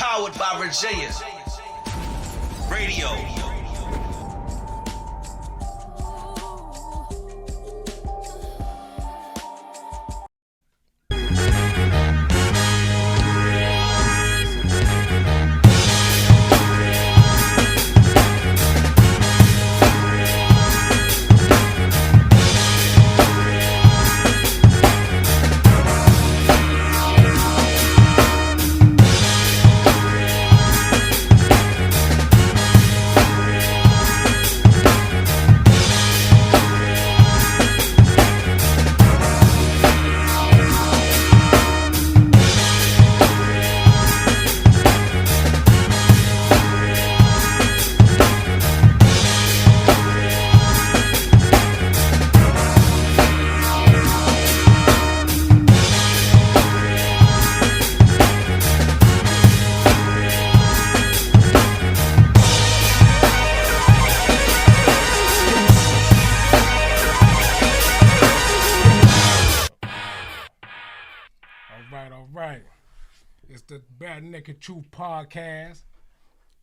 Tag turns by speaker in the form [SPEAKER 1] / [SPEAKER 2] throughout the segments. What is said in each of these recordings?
[SPEAKER 1] Powered by Virginia Radio.
[SPEAKER 2] It's the Bare Naked Truth podcast,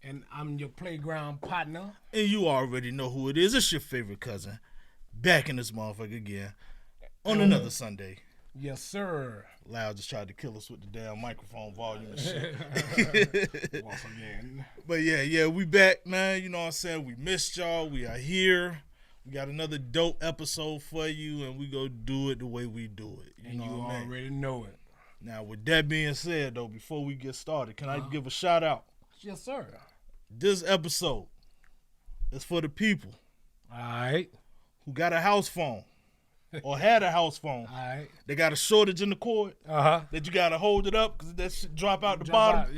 [SPEAKER 2] and I'm your playground partner.
[SPEAKER 3] And you already know who it is. It's your favorite cousin, back in this motherfucker again on another Sunday.
[SPEAKER 2] Yes, sir.
[SPEAKER 3] Loud just tried to kill us with the damn microphone volume and shit.
[SPEAKER 2] Once again.
[SPEAKER 3] But yeah, we back, man. You know what I'm saying? We missed y'all. We are here. We got another dope episode for you, and we go do it the way we do it.
[SPEAKER 2] You already know it.
[SPEAKER 3] Now, with that being said, though, before we get started, can I give a shout out?
[SPEAKER 2] Yes, sir.
[SPEAKER 3] This episode is for the people.
[SPEAKER 2] All right.
[SPEAKER 3] Who got a house phone or had a house phone.
[SPEAKER 2] All right.
[SPEAKER 3] They got a shortage in the cord. That you got to hold it up because that shit drop out the bottom.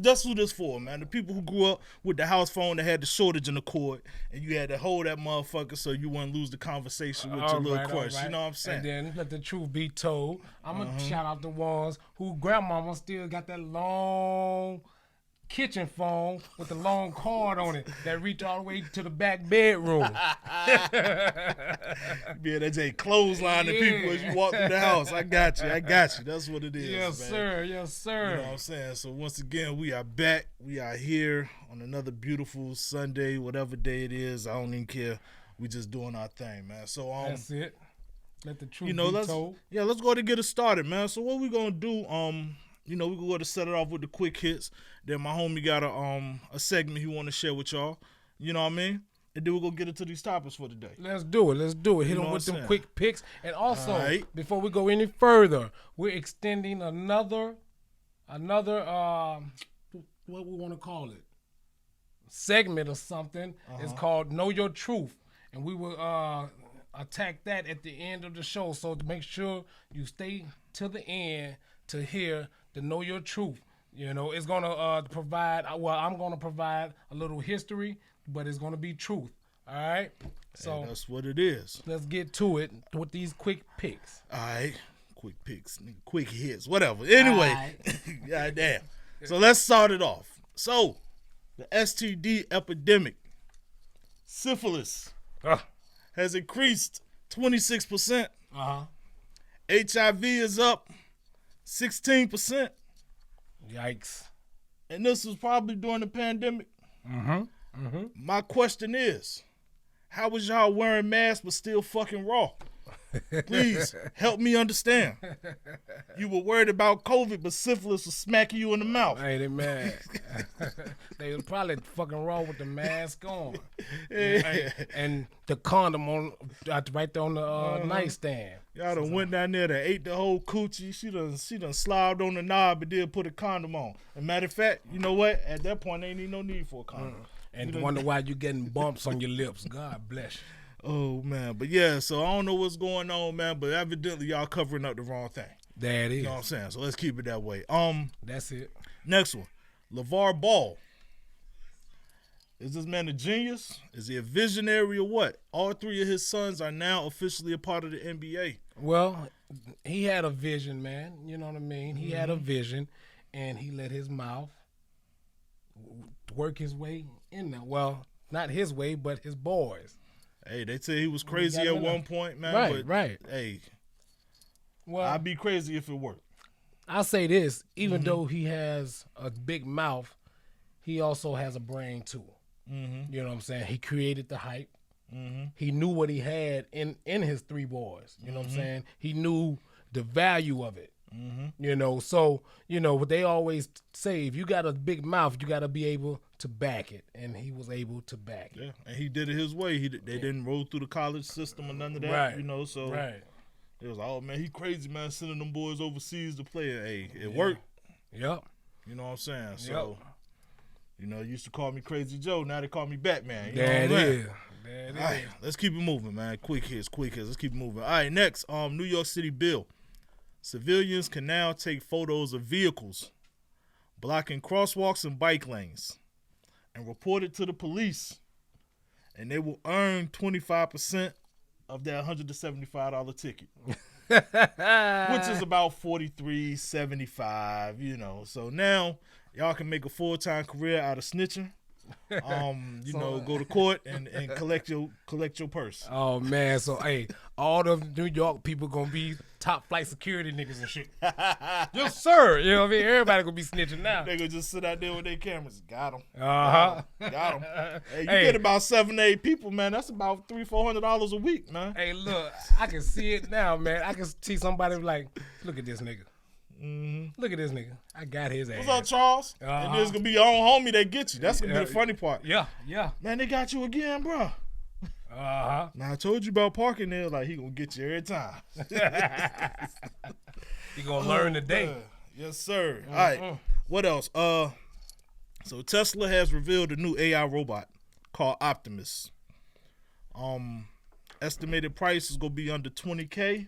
[SPEAKER 3] That's who this for, man. The people who grew up with the house phone that had the shortage in the cord, and you had to hold that motherfucker so you wouldn't lose the conversation with your little crush. Right. You know what I'm saying?
[SPEAKER 2] And then let the truth be told, I'm going to shout out the ones who grandmama still got that long kitchen phone with the long cord on it that reach all the way to the back bedroom.
[SPEAKER 3] Yeah, that's a clothesline to people as you walk through the house. I got you. That's what it is.
[SPEAKER 2] Yes,
[SPEAKER 3] man.
[SPEAKER 2] Sir. Yes, sir.
[SPEAKER 3] You know what I'm saying? So once again, we are back. We are here on another beautiful Sunday, whatever day it is. I don't even care. We just doing our thing, man. So
[SPEAKER 2] that's it. Let the truth be told.
[SPEAKER 3] Yeah, let's go ahead and get it started, man. So what we gonna do? We can go to set it off with the quick hits. Then my homie got a segment he want to share with y'all. You know what I mean? And then we're going to get into these topics for today.
[SPEAKER 2] Let's do it. Hit them with them quick picks. And also, before we go any further, we're extending another what we want to call it, segment or something. It's called Know Your Truth. And we will attack that at the end of the show. So to make sure you stay to the end to hear the Know Your Truth. You know, it's going to provide, I'm going to provide a little history, but it's going to be truth. All right? So
[SPEAKER 3] hey, that's what it is.
[SPEAKER 2] Let's get to it with these quick picks.
[SPEAKER 3] All right. Quick picks, quick hits, whatever. Anyway, goddamn. So let's start it off. So, the Std Epidemic Syphilis has increased 26%. HIV is up 16%.
[SPEAKER 2] Yikes.
[SPEAKER 3] And this was probably during the pandemic. My question is, how was y'all wearing masks but still fucking raw? Please help me understand. You were worried about COVID, but syphilis was smacking you in the mouth.
[SPEAKER 2] Ain't it mad? They was probably fucking raw with the mask on. And the condom on right there on the nightstand.
[SPEAKER 3] Y'all done went down there and ate the whole coochie. She done slobbed on the knob and did put a condom on. And matter of fact, you know what? At that point, ain't even no need for a condom.
[SPEAKER 2] And wonder why you getting bumps on your lips. God bless you.
[SPEAKER 3] Oh, man. But, yeah, so I don't know what's going on, man, but evidently y'all covering up the wrong thing.
[SPEAKER 2] That is.
[SPEAKER 3] You know what I'm saying? So let's keep it that way.
[SPEAKER 2] That's it.
[SPEAKER 3] Next one. LeVar Ball. Is this man a genius? Is he a visionary or what? All three of his sons are now officially a part of the NBA.
[SPEAKER 2] Well, he had a vision, man. You know what I mean? He had a vision, and he let his mouth work his way in there. Well, not his way, but his boys.
[SPEAKER 3] Hey, they say he was crazy at one point, man.
[SPEAKER 2] Right.
[SPEAKER 3] Hey,
[SPEAKER 2] well,
[SPEAKER 3] I'd be crazy if it worked.
[SPEAKER 2] I'll say this, even though he has a big mouth, he also has a brain too. You know what I'm saying? He created the hype. He knew what he had in his 3 boys. You know what I'm saying? He knew the value of it. You know, so, you know, what they always say, if you got a big mouth, you got to be able to back it. And he was able to back it.
[SPEAKER 3] Yeah, and he did it his way. They didn't roll through the college system or none of that, you know, so it was like, oh, man, he crazy, man, sending them boys overseas to play. Hey, it worked.
[SPEAKER 2] Yep.
[SPEAKER 3] You know what I'm saying? So, you know, used to call me Crazy Joe. Now they call me Batman. You know
[SPEAKER 2] That
[SPEAKER 3] what I'm
[SPEAKER 2] is.
[SPEAKER 3] All right, let's keep it moving, man. Quick hits. Let's keep it moving. All right, next, New York City bill. Civilians can now take photos of vehicles blocking crosswalks and bike lanes and report it to the police, and they will earn 25% of that $175 ticket, which is about $43.75. You know, so now y'all can make a full-time career out of snitching. You know, go to court and collect your purse.
[SPEAKER 2] Oh man, so hey, all the New York people gonna be top flight security niggas and shit. Yes, sir. You know what I mean? Everybody gonna be snitching now.
[SPEAKER 3] They gonna just sit out there with their cameras. Got them.
[SPEAKER 2] Got
[SPEAKER 3] them. Hey, you get about 7 to 8 people, man. That's about $300-$400 a week, man.
[SPEAKER 2] Hey, look, I can see it now, man. I can see somebody like, look at this nigga. Look at this nigga. I got his ass.
[SPEAKER 3] What's up, Charles? And there's gonna be your own homie that get you. That's gonna be the funny part.
[SPEAKER 2] Yeah.
[SPEAKER 3] Man, they got you again, bro. Now I told you about parking there. Like, he gonna get you every time.
[SPEAKER 2] You gonna learn today.
[SPEAKER 3] Yes, sir. All right. What else? So Tesla has revealed a new AI robot called Optimus. Estimated price is gonna be under $20K.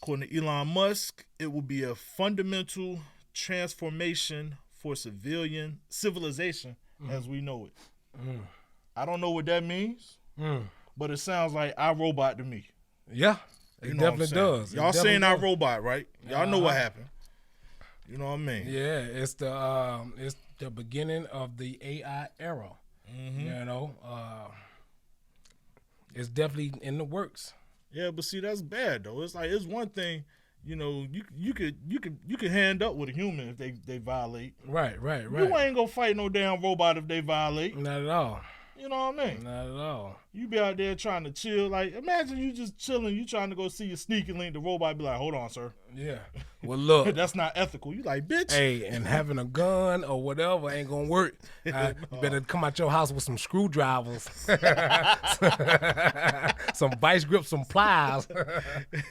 [SPEAKER 3] According to Elon Musk, it will be a fundamental transformation for civilization as we know it. I don't know what that means, but it sounds like iRobot to me.
[SPEAKER 2] Yeah, it definitely does.
[SPEAKER 3] Y'all saying iRobot, right? Y'all know what happened. You know what I mean?
[SPEAKER 2] Yeah, it's the beginning of the AI era. You know, it's definitely in the works.
[SPEAKER 3] Yeah, but see, that's bad though. It's like, it's one thing, you know, you could hand up with a human if they violate.
[SPEAKER 2] Right.
[SPEAKER 3] You ain't gonna fight no damn robot if they violate.
[SPEAKER 2] Not at all.
[SPEAKER 3] You know what I mean?
[SPEAKER 2] Not at all.
[SPEAKER 3] You be out there trying to chill. Like, imagine you just chilling. You trying to go see your sneaky link. The robot be like, hold on, sir.
[SPEAKER 2] Yeah. Well, look.
[SPEAKER 3] That's not ethical. You like, bitch.
[SPEAKER 2] Hey, and having a gun or whatever ain't going to work. You better come out your house with some screwdrivers. Some vice grips, some pliers.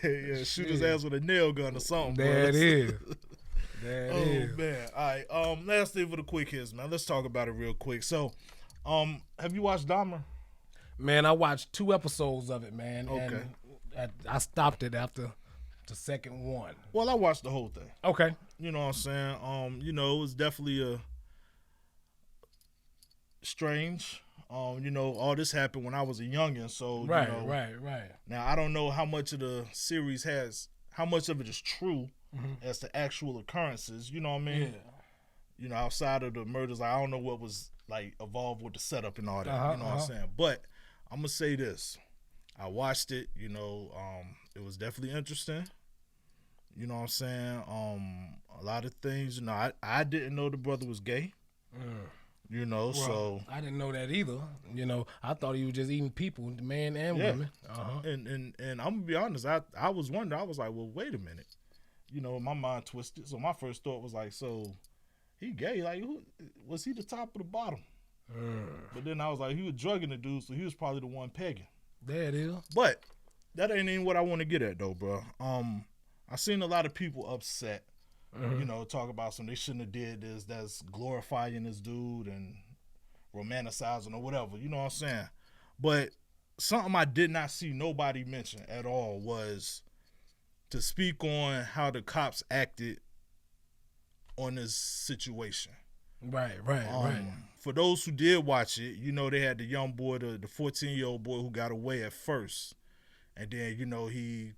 [SPEAKER 3] Yeah, shoot his ass with a nail gun or something.
[SPEAKER 2] There it is.
[SPEAKER 3] Oh, man. All right. Last thing for the quick hits, man. Let's talk about it real quick. So, have you watched Dahmer?
[SPEAKER 2] Man, I watched 2 episodes of it, man.
[SPEAKER 3] Okay.
[SPEAKER 2] And I stopped it after the second one.
[SPEAKER 3] Well, I watched the whole thing.
[SPEAKER 2] Okay.
[SPEAKER 3] You know what I'm saying? You know, it was definitely a strange. You know, all this happened when I was a youngin', so
[SPEAKER 2] right.
[SPEAKER 3] Now I don't know how much of the series how much of it is true as to actual occurrences. You know what I mean? Yeah. You know, outside of the murders, I don't know what was like involved with the setup and all that. You know what I'm saying? But I'm gonna say this: I watched it. You know, it was definitely interesting. You know what I'm saying? A lot of things. You know, I didn't know the brother was gay. You know, well, so
[SPEAKER 2] I didn't know that either. You know, I thought he was just eating people, man and women.
[SPEAKER 3] And I'm gonna be honest, I was wondering. I was like, well, wait a minute. You know, my mind twisted. So my first thought was like, so he gay? Like, who was he? The top or the bottom? But then I was like, he was drugging the dude, so he was probably the one pegging.
[SPEAKER 2] There it is.
[SPEAKER 3] But that ain't even what I want to get at though, bro. I seen a lot of people upset. You know, talk about they shouldn't have did this. That's glorifying this dude and romanticizing or whatever. You know what I'm saying? But something I did not see nobody mention at all was to speak on how the cops acted on this situation.
[SPEAKER 2] Right.
[SPEAKER 3] For those who did watch it, you know, they had the young boy, the 14-year-old boy who got away at first. And then, you know, he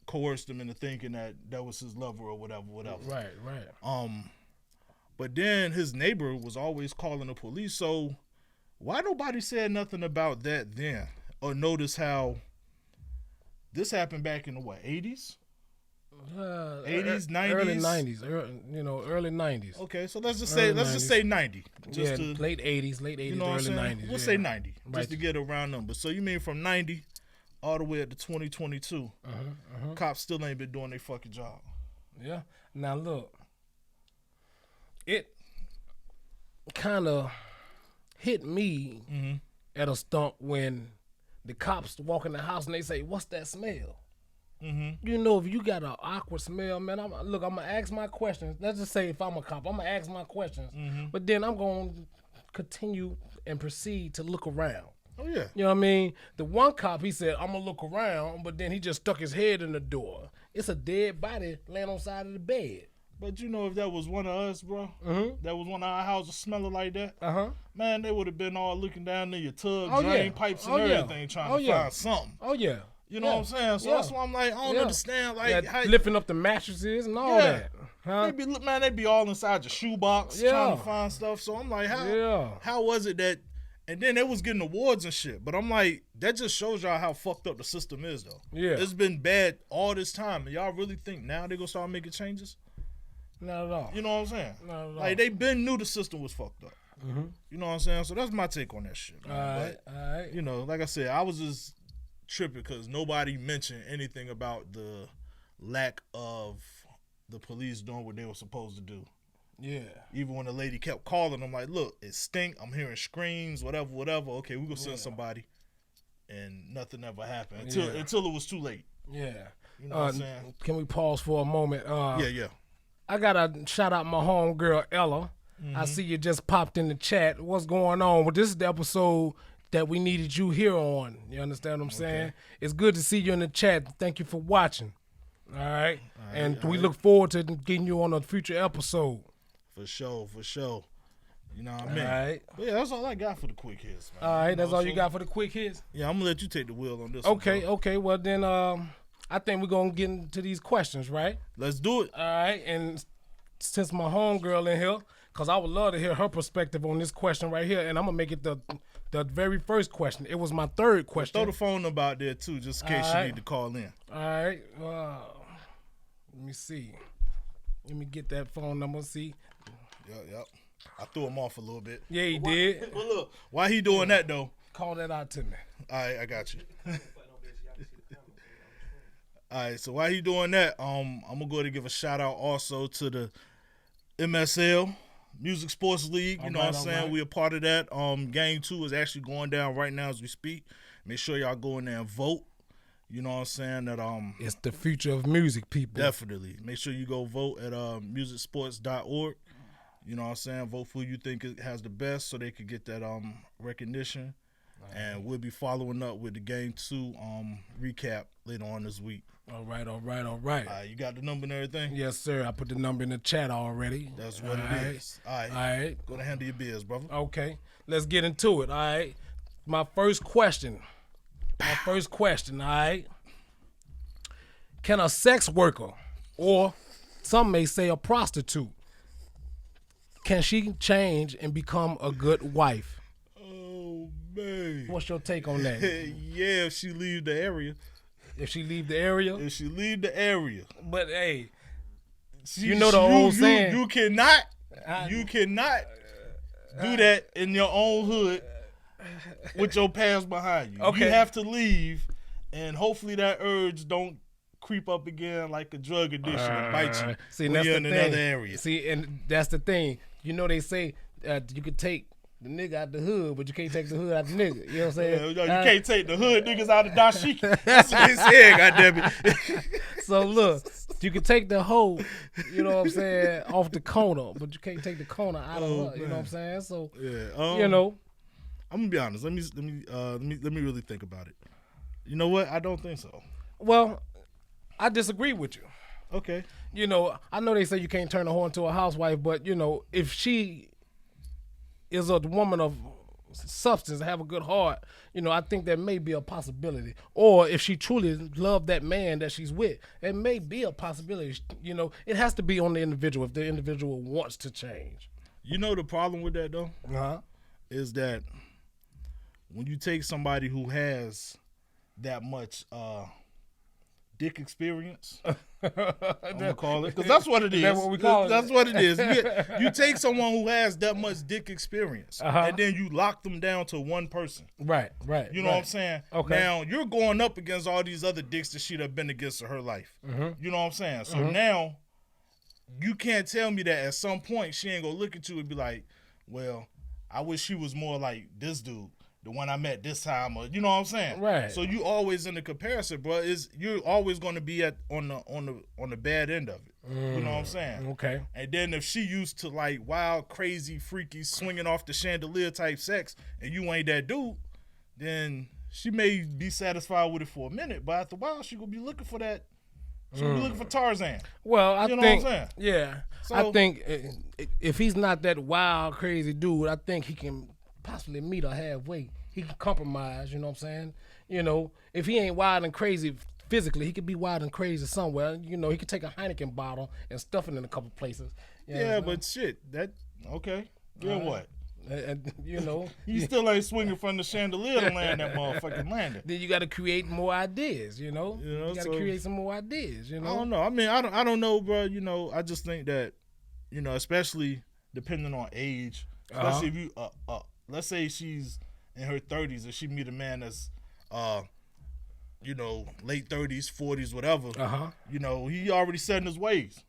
[SPEAKER 3] coerced him into thinking that was his lover or whatever.
[SPEAKER 2] Right.
[SPEAKER 3] But then his neighbor was always calling the police. So why nobody said nothing about that then? Or notice how this happened back in the 80s? 80s, 90s,
[SPEAKER 2] early 90s, early 90s.
[SPEAKER 3] Okay, so let's just say 90.
[SPEAKER 2] Just late 80s, early 90s.
[SPEAKER 3] We'll say 90, just to get a round number. So you mean from 90 all the way up to 2022, cops still ain't been doing their fucking job.
[SPEAKER 2] Yeah. Now look, it kind of hit me at a stump when the cops walk in the house and they say, "What's that smell?" You know, if you got an awkward smell, man, I'm gonna ask my questions. Let's just say if I'm a cop, I'm gonna ask my questions, but then I'm gonna continue and proceed to look around.
[SPEAKER 3] Oh yeah.
[SPEAKER 2] You know what I mean? The one cop, he said, "I'm gonna look around," but then he just stuck his head in the door. It's a dead body laying on the side of the bed.
[SPEAKER 3] But you know, if that was one of us, bro, that was one of our houses smelling like that, man, they would have been all looking down in your tub, drain pipes and everything, trying to find something.
[SPEAKER 2] Oh yeah.
[SPEAKER 3] You know what I'm saying? So that's why I'm like, I don't understand, like how
[SPEAKER 2] lifting up the mattresses and all that. Huh?
[SPEAKER 3] They be all inside your shoebox trying to find stuff. So I'm like, how was it that? And then they was getting awards and shit. But I'm like, that just shows y'all how fucked up the system is, though. Yeah, it's been bad all this time, and y'all really think now they gonna start making changes?
[SPEAKER 2] Not at all.
[SPEAKER 3] You know what I'm saying?
[SPEAKER 2] Not at all.
[SPEAKER 3] Like they been knew the system was fucked up. You know what I'm saying? So that's my take on that shit.
[SPEAKER 2] All right.
[SPEAKER 3] You know, like I said, I was just tripping because nobody mentioned anything about the lack of the police doing what they were supposed to do. Yeah. Even when the lady kept calling, I'm like, look, it stink. I'm hearing screams, whatever. Okay, we gonna send somebody, and nothing ever happened until it was too late. Yeah. You know what I'm saying?
[SPEAKER 2] Can we pause for a moment?
[SPEAKER 3] Yeah.
[SPEAKER 2] I gotta shout out my homegirl Ella. I see you just popped in the chat. What's going on? Well, this is the episode that we needed you here on. You understand what I'm saying? It's good to see you in the chat. Thank you for watching. All right. We look forward to getting you on a future episode.
[SPEAKER 3] For sure. You know what I mean?
[SPEAKER 2] All right.
[SPEAKER 3] But yeah, that's all I got for the quick hits, man.
[SPEAKER 2] All right, that's all you got for the quick hits?
[SPEAKER 3] Yeah, I'm going to let you take the wheel on this
[SPEAKER 2] Okay. Well, then I think we're going to get into these questions, right?
[SPEAKER 3] Let's do it.
[SPEAKER 2] All right. And since my homegirl in here, because I would love to hear her perspective on this question right here, and I'm going to make it the very first question. It was my third question.
[SPEAKER 3] Throw the phone number out there, too, just in case you need to call in.
[SPEAKER 2] All right. Let me see. Let me get that phone number. See.
[SPEAKER 3] Yep. I threw him off a little bit.
[SPEAKER 2] Yeah, he did.
[SPEAKER 3] Well, look, why he doing that though?
[SPEAKER 2] Call that out to me.
[SPEAKER 3] All right, I got you. All right, so while he doing that, I'm gonna go ahead and give a shout out also to the MSL Music Sports League. You know what I'm saying? Right. We a part of that. Game 2 is actually going down right now as we speak. Make sure y'all go in there and vote. You know what I'm saying? That
[SPEAKER 2] it's the future of music, people.
[SPEAKER 3] Definitely. Make sure you go vote at musicsports.org. You know what I'm saying? Vote for who you think it has the best so they could get that recognition. Right. And we'll be following up with the Game 2 recap later on this week.
[SPEAKER 2] All right.
[SPEAKER 3] You got the number and everything?
[SPEAKER 2] Yes, sir. I put the number in the chat already.
[SPEAKER 3] That's what it is. All right. Go to handle your biz, brother.
[SPEAKER 2] Okay. Let's get into it, all right? My first question, all right? Can a sex worker, or some may say a prostitute, can she change and become a good wife?
[SPEAKER 3] Oh, man.
[SPEAKER 2] What's your take on that?
[SPEAKER 3] Yeah, if she leave the area.
[SPEAKER 2] If she leave the area?
[SPEAKER 3] But,
[SPEAKER 2] hey, you know the old saying.
[SPEAKER 3] You cannot do that in your own hood with your past behind you. Okay. You have to leave, and hopefully that urge don't creep up again like a drug addiction and bite you.
[SPEAKER 2] See, that's the thing. Another area. See, and that's the thing. You know, they say you could take the nigga out the hood, but you can't take the hood out the nigga. You know what I'm saying?
[SPEAKER 3] You can't take the hood niggas out of dashiki. That's what he said, goddammit.
[SPEAKER 2] So look, you can take the hoe, you know what I'm saying, off the corner, but you can't take the corner out of her. You know what I'm saying? So you know,
[SPEAKER 3] I'm gonna be honest. Let me really think about it. You know what? I don't think so.
[SPEAKER 2] Well, I disagree with you.
[SPEAKER 3] Okay.
[SPEAKER 2] You know, I know they say you can't turn a whore into a housewife, but you know, if she is a woman of substance and have a good heart, you know, I think that may be a possibility. Or if she truly loved that man that she's with, it may be a possibility. You know, it has to be on the individual if the individual wants to change.
[SPEAKER 3] You know the problem with that though? Is that when you take somebody who has that much dick experience. I'm gonna call it, because that's what it is.
[SPEAKER 2] That's what we call it.
[SPEAKER 3] That's what it is. You take someone who has that much dick experience, and then you lock them down to one person.
[SPEAKER 2] Right.
[SPEAKER 3] You know what I'm saying?
[SPEAKER 2] Okay.
[SPEAKER 3] Now you're going up against all these other dicks that she'd have been against in her life. You know what I'm saying? So now you can't tell me that at some point she ain't gonna look at you and be like, well, I wish she was more like this dude, the one I met this time, or you know what I'm saying?
[SPEAKER 2] Right.
[SPEAKER 3] So you always in the comparison, bro. You're always going to be on the bad end of it. You know what I'm saying?
[SPEAKER 2] Okay.
[SPEAKER 3] And then if she used to like wild, crazy, freaky, swinging off the chandelier type sex, and you ain't that dude, then she may be satisfied with it for a minute, but after a while she gonna be looking for that. She'll be looking for Tarzan.
[SPEAKER 2] Well, I
[SPEAKER 3] you know
[SPEAKER 2] think,
[SPEAKER 3] what I'm saying?
[SPEAKER 2] Yeah. So, I think if he's not that wild, crazy dude, I think he can possibly meet her halfway. He can compromise, you know what I'm saying? You know, if he ain't wild and crazy physically, he could be wild and crazy somewhere. You know, he could take a Heineken bottle and stuff it in a couple places.
[SPEAKER 3] Yeah, but shit, okay. Then what?
[SPEAKER 2] You know,
[SPEAKER 3] you still ain't swinging from the chandelier to land that motherfucking landing.
[SPEAKER 2] Then you got to create more ideas. You know, you got to create some more ideas. You know,
[SPEAKER 3] I don't know. I mean, I don't know, bro. You know, I just think that, you know, especially depending on age, especially if you, let's say she's in her 30s and she meet a man that's, you know, late 30s, 40s, whatever. You know, he already set in his ways.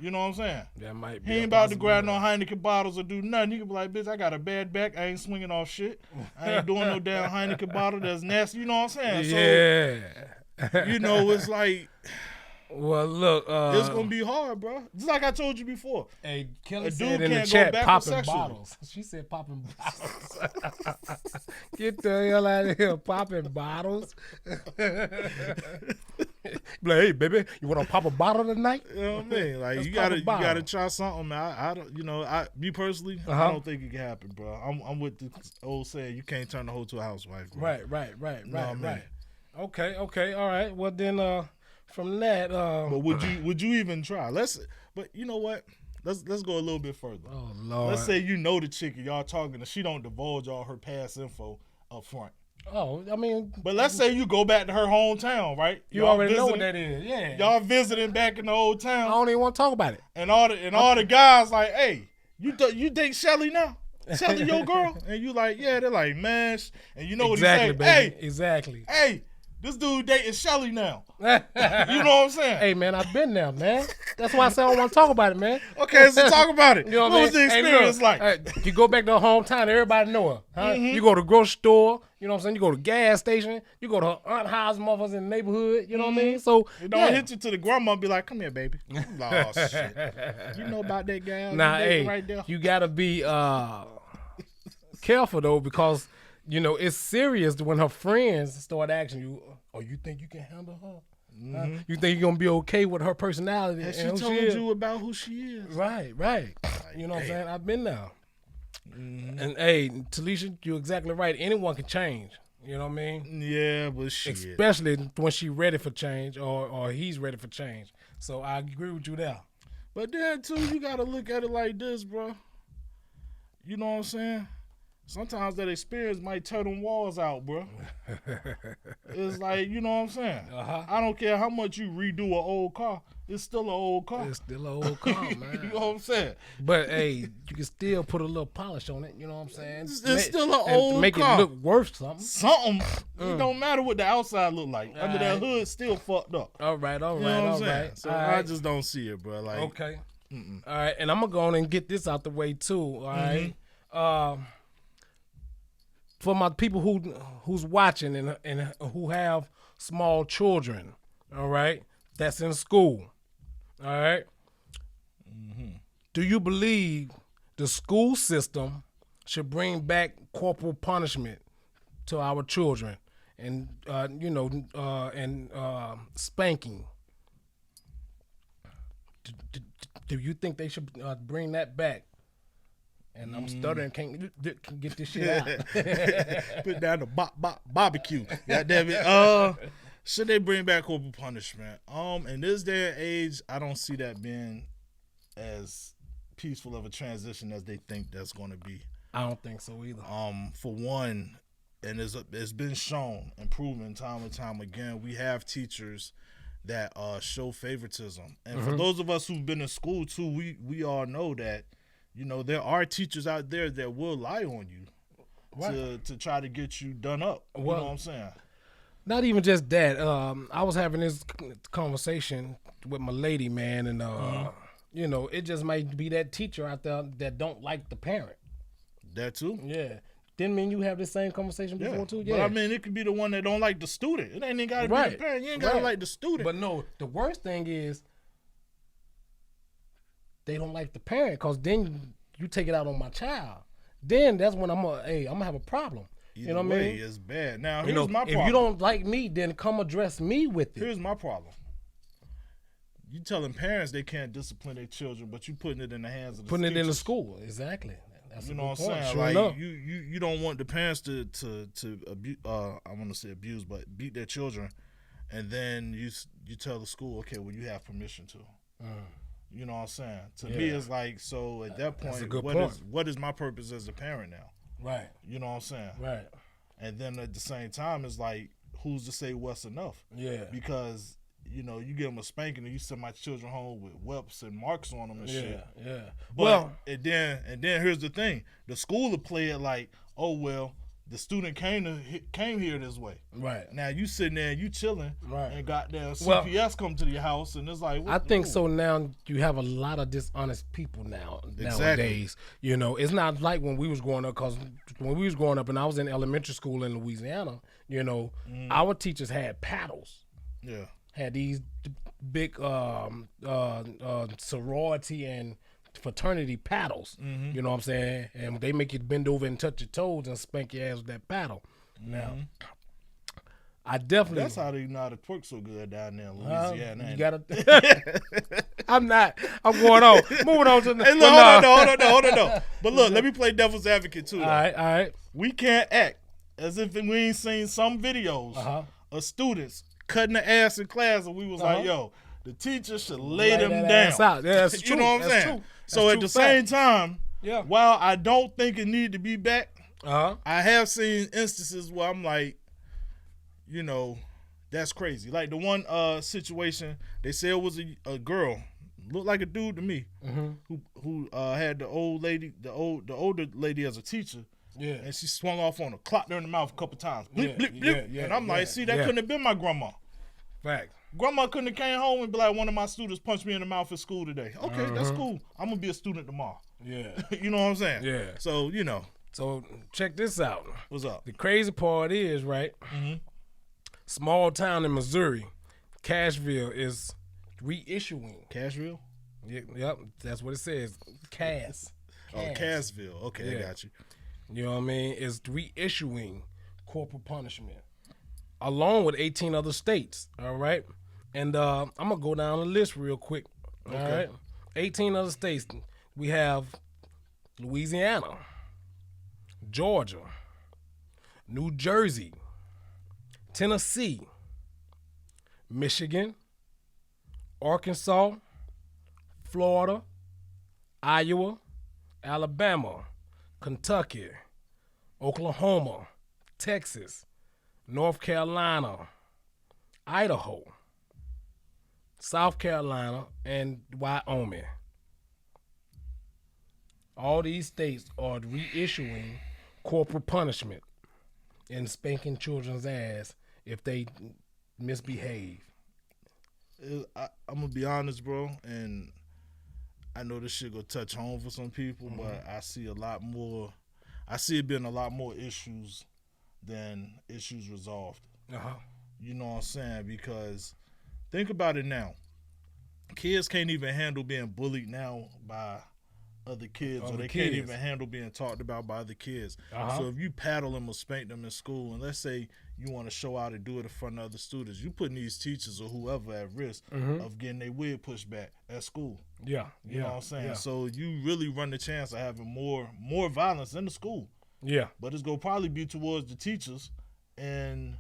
[SPEAKER 3] You know what I'm saying?
[SPEAKER 2] That might be.
[SPEAKER 3] He ain't about to grab no Heineken bottles or do nothing. He can be like, bitch, I got a bad back. I ain't swinging off shit. I ain't doing no damn Heineken bottle that's nasty. You know what I'm saying?
[SPEAKER 2] Yeah.
[SPEAKER 3] So, you know, it's like,
[SPEAKER 2] well, look,
[SPEAKER 3] it's gonna be hard, bro. Just like I told you before.
[SPEAKER 2] Hey, Kelly
[SPEAKER 3] a
[SPEAKER 2] said
[SPEAKER 3] dude
[SPEAKER 2] in the
[SPEAKER 3] can't
[SPEAKER 2] chat,
[SPEAKER 3] go back
[SPEAKER 2] popping bottles. She said popping bottles. Get the hell out of here, popping bottles. Like, hey, baby, you want to pop a bottle tonight?
[SPEAKER 3] You know what I mean? Like, you gotta try something, man. I don't, you know, me personally, I don't think it can happen, bro. I'm with the old saying, you can't turn the hoe to a housewife, bro.
[SPEAKER 2] Right. Okay, all right. Well, then, from that,
[SPEAKER 3] but would you even try? But you know what? Let's go a little bit further.
[SPEAKER 2] Oh Lord.
[SPEAKER 3] Let's say you know the chick and y'all talking and she don't divulge all her past info up front.
[SPEAKER 2] Oh, I mean,
[SPEAKER 3] but let's say you go back to her hometown, right?
[SPEAKER 2] You already know what that is, yeah.
[SPEAKER 3] Y'all visiting back in the old town.
[SPEAKER 2] I don't even want to talk about it.
[SPEAKER 3] And all the guys like, hey, you date Shelly now? Shelly your girl? And you like, yeah. They're like, man, and you know what he say?
[SPEAKER 2] Baby.
[SPEAKER 3] Hey,
[SPEAKER 2] exactly.
[SPEAKER 3] Hey, this dude dating Shelly now. You know what I'm saying?
[SPEAKER 2] Hey, man, I've been there, man. That's why I said I don't want to talk about it, man.
[SPEAKER 3] Okay, so talk about it. You know what was the experience
[SPEAKER 2] like? You go back to her hometown, everybody know her. Huh? You go to the grocery store, you know what I'm saying? You go to the gas station, you go to her aunt house, motherfuckers in the neighborhood, you know what I mean? So
[SPEAKER 3] it don't hit you to the grandma and be like, come here, baby. Oh, shit. You know about that guy?
[SPEAKER 2] Nah, hey,
[SPEAKER 3] right there? You
[SPEAKER 2] got to be careful, though, because, you know, it's serious when her friends start asking you, oh, you think you can handle her? You think you're going to be okay with her personality?
[SPEAKER 3] Has she told you about who she is?
[SPEAKER 2] Right. You know what I'm saying? I've been there. And, hey, Talisha, you're exactly right. Anyone can change. You know what I mean?
[SPEAKER 3] Yeah, but shit.
[SPEAKER 2] Especially when she's ready for change or he's ready for change. So I agree with you there.
[SPEAKER 3] But then, too, you got to look at it like this, bro. You know what I'm saying? Sometimes that experience might tear them walls out, bro. It's like, you know what I'm saying? I don't care how much you redo an old car. It's still an old car.
[SPEAKER 2] It's still an old car, man.
[SPEAKER 3] You know what I'm saying?
[SPEAKER 2] But, hey, you can still put a little polish on it. You know what I'm saying?
[SPEAKER 3] It's still an old car.
[SPEAKER 2] Make it look worth something.
[SPEAKER 3] It don't matter what the outside look like. Under that hood, still fucked up.
[SPEAKER 2] All right.
[SPEAKER 3] You know what I'm saying? So I just don't see it, bro. Like,
[SPEAKER 2] okay. All right. And I'm going to go on and get this out the way, too. All right. For my people who's watching and who have small children, all right, that's in school, all right. Do you believe the school system should bring back corporal punishment to our children and spanking? Do you think they should bring that back? And I'm stuttering, can't get this shit out.
[SPEAKER 3] Put down the barbecue. God damn it. Should they bring back corporal punishment? In this day and age, I don't see that being as peaceful of a transition as they think that's going to be.
[SPEAKER 2] I don't think so either.
[SPEAKER 3] For one, and it's been shown and proven time and time again, we have teachers that show favoritism. And for those of us who've been in school too, we all know that, you know, there are teachers out there that will lie on you to try to get you done up. You know what I'm saying?
[SPEAKER 2] Not even just that. I was having this conversation with my lady, man, and you know, it just might be that teacher out there that don't like the parent.
[SPEAKER 3] That too?
[SPEAKER 2] Yeah. Didn't mean you have this same conversation before too? Yeah.
[SPEAKER 3] But I mean, it could be the one that don't like the student. It ain't even got to be the parent. You ain't got to like the student.
[SPEAKER 2] But no, the worst thing is they don't like the parent, because then you take it out on my child. Then that's when I'm gonna have a problem.
[SPEAKER 3] You know what I mean? It's bad. Now, here's my problem.
[SPEAKER 2] If you don't like me, then come address me with it.
[SPEAKER 3] Here's my problem. You telling parents they can't discipline their children, but you putting it in the hands of the
[SPEAKER 2] putting
[SPEAKER 3] teachers.
[SPEAKER 2] it in the school. Exactly. That's
[SPEAKER 3] you know what I'm saying?
[SPEAKER 2] Sure
[SPEAKER 3] like
[SPEAKER 2] enough.
[SPEAKER 3] you don't want the parents to abuse. I want to say abuse, but beat their children, and then you tell the school, okay, well, you have permission to. You know what I'm saying? To me, it's like, so at that point, what is my purpose as a parent now?
[SPEAKER 2] Right.
[SPEAKER 3] You know what I'm saying?
[SPEAKER 2] Right.
[SPEAKER 3] And then at the same time, it's like, who's to say what's enough?
[SPEAKER 2] Yeah.
[SPEAKER 3] Because, you know, you give them a spanking and you send my children home with whelps and marks on them and shit.
[SPEAKER 2] Yeah.
[SPEAKER 3] But and then here's the thing: the school will play it like, oh well, the student came here this way. Right. Now you sitting there and you chilling. Right. And goddamn CPS come to your house and it's like.
[SPEAKER 2] I think so. Now you have a lot of dishonest people nowadays. You know, it's not like when we was growing up. Because when we was growing up and I was in elementary school in Louisiana, you know, our teachers had paddles. Yeah. Had these big sorority and fraternity paddles. You know what I'm saying? And they make you bend over and touch your toes and spank your ass with that paddle. Now, I definitely.
[SPEAKER 3] That's how they know how to twerk so good down there in Louisiana.
[SPEAKER 2] You gotta. I'm going on. Moving on to the.
[SPEAKER 3] Hey, look, hold on, no. But look, let me play devil's advocate too. All
[SPEAKER 2] right.
[SPEAKER 3] We can't act as if we ain't seen some videos of students cutting the ass in class, and we was like, yo, the teacher should lay them down.
[SPEAKER 2] Yeah, that's true.
[SPEAKER 3] You know what I'm saying? So at the same time, while I don't think it need to be back, I have seen instances where I'm like, you know, that's crazy. Like the one situation, they said it was a girl, looked like a dude to me, who had the older lady as a teacher. Yeah. And she swung off on her, clocked her in the mouth a couple times. Blip, blip, blip. And I'm like, see, that couldn't have been my grandma.
[SPEAKER 2] Fact.
[SPEAKER 3] Grandma couldn't have came home and be like, one of my students punched me in the mouth at school today. Okay, that's cool. I'm going to be a student tomorrow. Yeah. You know what I'm saying? Yeah. So, you know.
[SPEAKER 2] So, check this out.
[SPEAKER 3] What's up?
[SPEAKER 2] The crazy part is, right, small town in Missouri, Cashville is reissuing.
[SPEAKER 3] Cashville?
[SPEAKER 2] Yep, that's what it says. Cass.
[SPEAKER 3] Oh, Cassville. Okay, I got you.
[SPEAKER 2] You know what I mean? It's reissuing corporal punishment along with 18 other states, all right? And I'm going to go down the list real quick, all right? 18 other states. We have Louisiana, Georgia, New Jersey, Tennessee, Michigan, Arkansas, Florida, Iowa, Alabama, Kentucky, Oklahoma, Texas, North Carolina, Idaho, South Carolina, and Wyoming. All these states are reissuing corporal punishment and spanking children's ass if they misbehave.
[SPEAKER 3] I'm going to be honest, bro, and I know this shit gonna touch home for some people, but I see a lot more. I see it being a lot more issues than issues resolved. You know what I'm saying? Because think about it now. Kids can't even handle being bullied now by other kids, or they can't even handle being talked about by other kids. So if you paddle them or spank them in school, and let's say you want to show out and do it in front of other students, you putting these teachers or whoever at risk of getting their wig pushed back at school. You know what I'm saying? So you really run the chance of having more violence in the school. But it's gonna probably be towards the teachers, and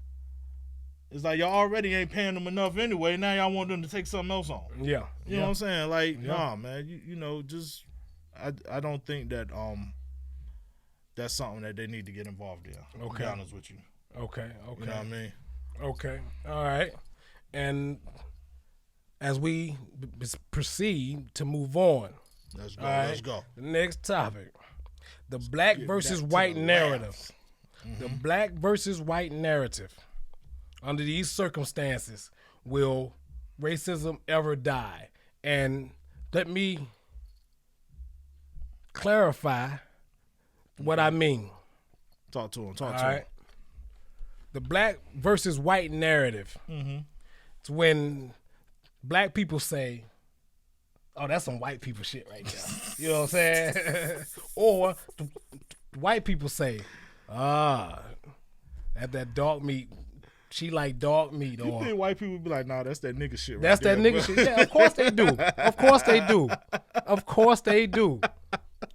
[SPEAKER 3] it's like y'all already ain't paying them enough anyway. Now y'all want them to take something else on. You know what I'm saying? Like, nah, man. You know, just I don't think that that's something that they need to get involved in.
[SPEAKER 2] Okay.
[SPEAKER 3] To be honest with you.
[SPEAKER 2] Okay.
[SPEAKER 3] You know what I mean?
[SPEAKER 2] Okay. All right. And as we proceed to move on.
[SPEAKER 3] Let's go.
[SPEAKER 2] Right,
[SPEAKER 3] Let's go.
[SPEAKER 2] The next topic. The black versus white narrative. The black versus white narrative. Under these circumstances, will racism ever die? And let me clarify what I mean.
[SPEAKER 3] Talk to him.
[SPEAKER 2] All right. The black versus white narrative. It's when black people say, oh, that's some white people shit right there. You know what I'm saying? Or white people say, that dog meat, she like dog meat.
[SPEAKER 3] You think white people be like, nah, that's that nigga shit right
[SPEAKER 2] that's
[SPEAKER 3] there.
[SPEAKER 2] That's that nigga shit. Yeah, of course they do. Of course they do. Of course they do.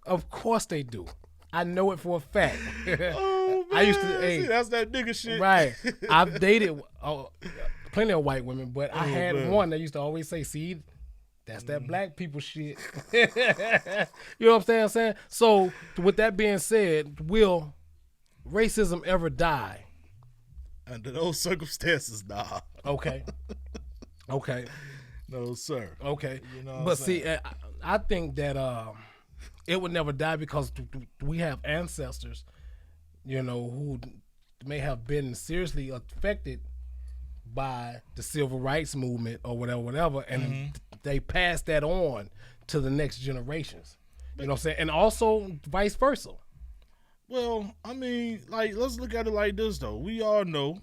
[SPEAKER 2] Of course they do. I know it for a fact.
[SPEAKER 3] Oh, man.
[SPEAKER 2] I used to,
[SPEAKER 3] See, that's that nigga shit.
[SPEAKER 2] Right. I've dated plenty of white women, but I had one that used to always say, see, that's that black people shit. You know what I'm saying? So, with that being said, will racism ever die?
[SPEAKER 3] Under those circumstances, nah.
[SPEAKER 2] Okay.
[SPEAKER 3] No, sir.
[SPEAKER 2] Okay.
[SPEAKER 3] You know
[SPEAKER 2] but see, I think that it would never die because we have ancestors, you know, who may have been seriously affected by the civil rights movement or whatever, and they pass that on to the next generations. You know what I'm saying? And also vice versa.
[SPEAKER 3] Well, I mean, like, let's look at it like this, though. We all know,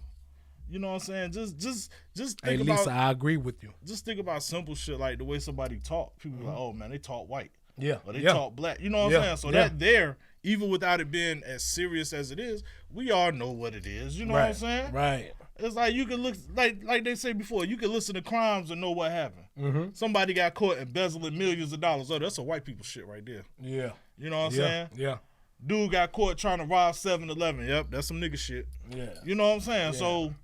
[SPEAKER 3] you know what I'm saying? Just think
[SPEAKER 2] Hey,
[SPEAKER 3] about.
[SPEAKER 2] Lisa, I agree with you.
[SPEAKER 3] Just think about simple shit like the way somebody talk. People are like, oh man, they talk white.
[SPEAKER 2] Yeah.
[SPEAKER 3] Or they talk black. You know what I'm saying? So that there, even without it being as serious as it is, we all know what it is. You know what I'm saying?
[SPEAKER 2] Right.
[SPEAKER 3] It's like you can look like they say before, you can listen to crimes and know what happened. Somebody got caught embezzling millions of dollars. Oh, that's a white people shit right there.
[SPEAKER 2] Yeah.
[SPEAKER 3] You know what I'm saying?
[SPEAKER 2] Yeah.
[SPEAKER 3] Dude got caught trying to rob 7-Eleven. Yep, that's some nigga shit.
[SPEAKER 2] Yeah.
[SPEAKER 3] You know what I'm saying?
[SPEAKER 2] Yeah.
[SPEAKER 3] So,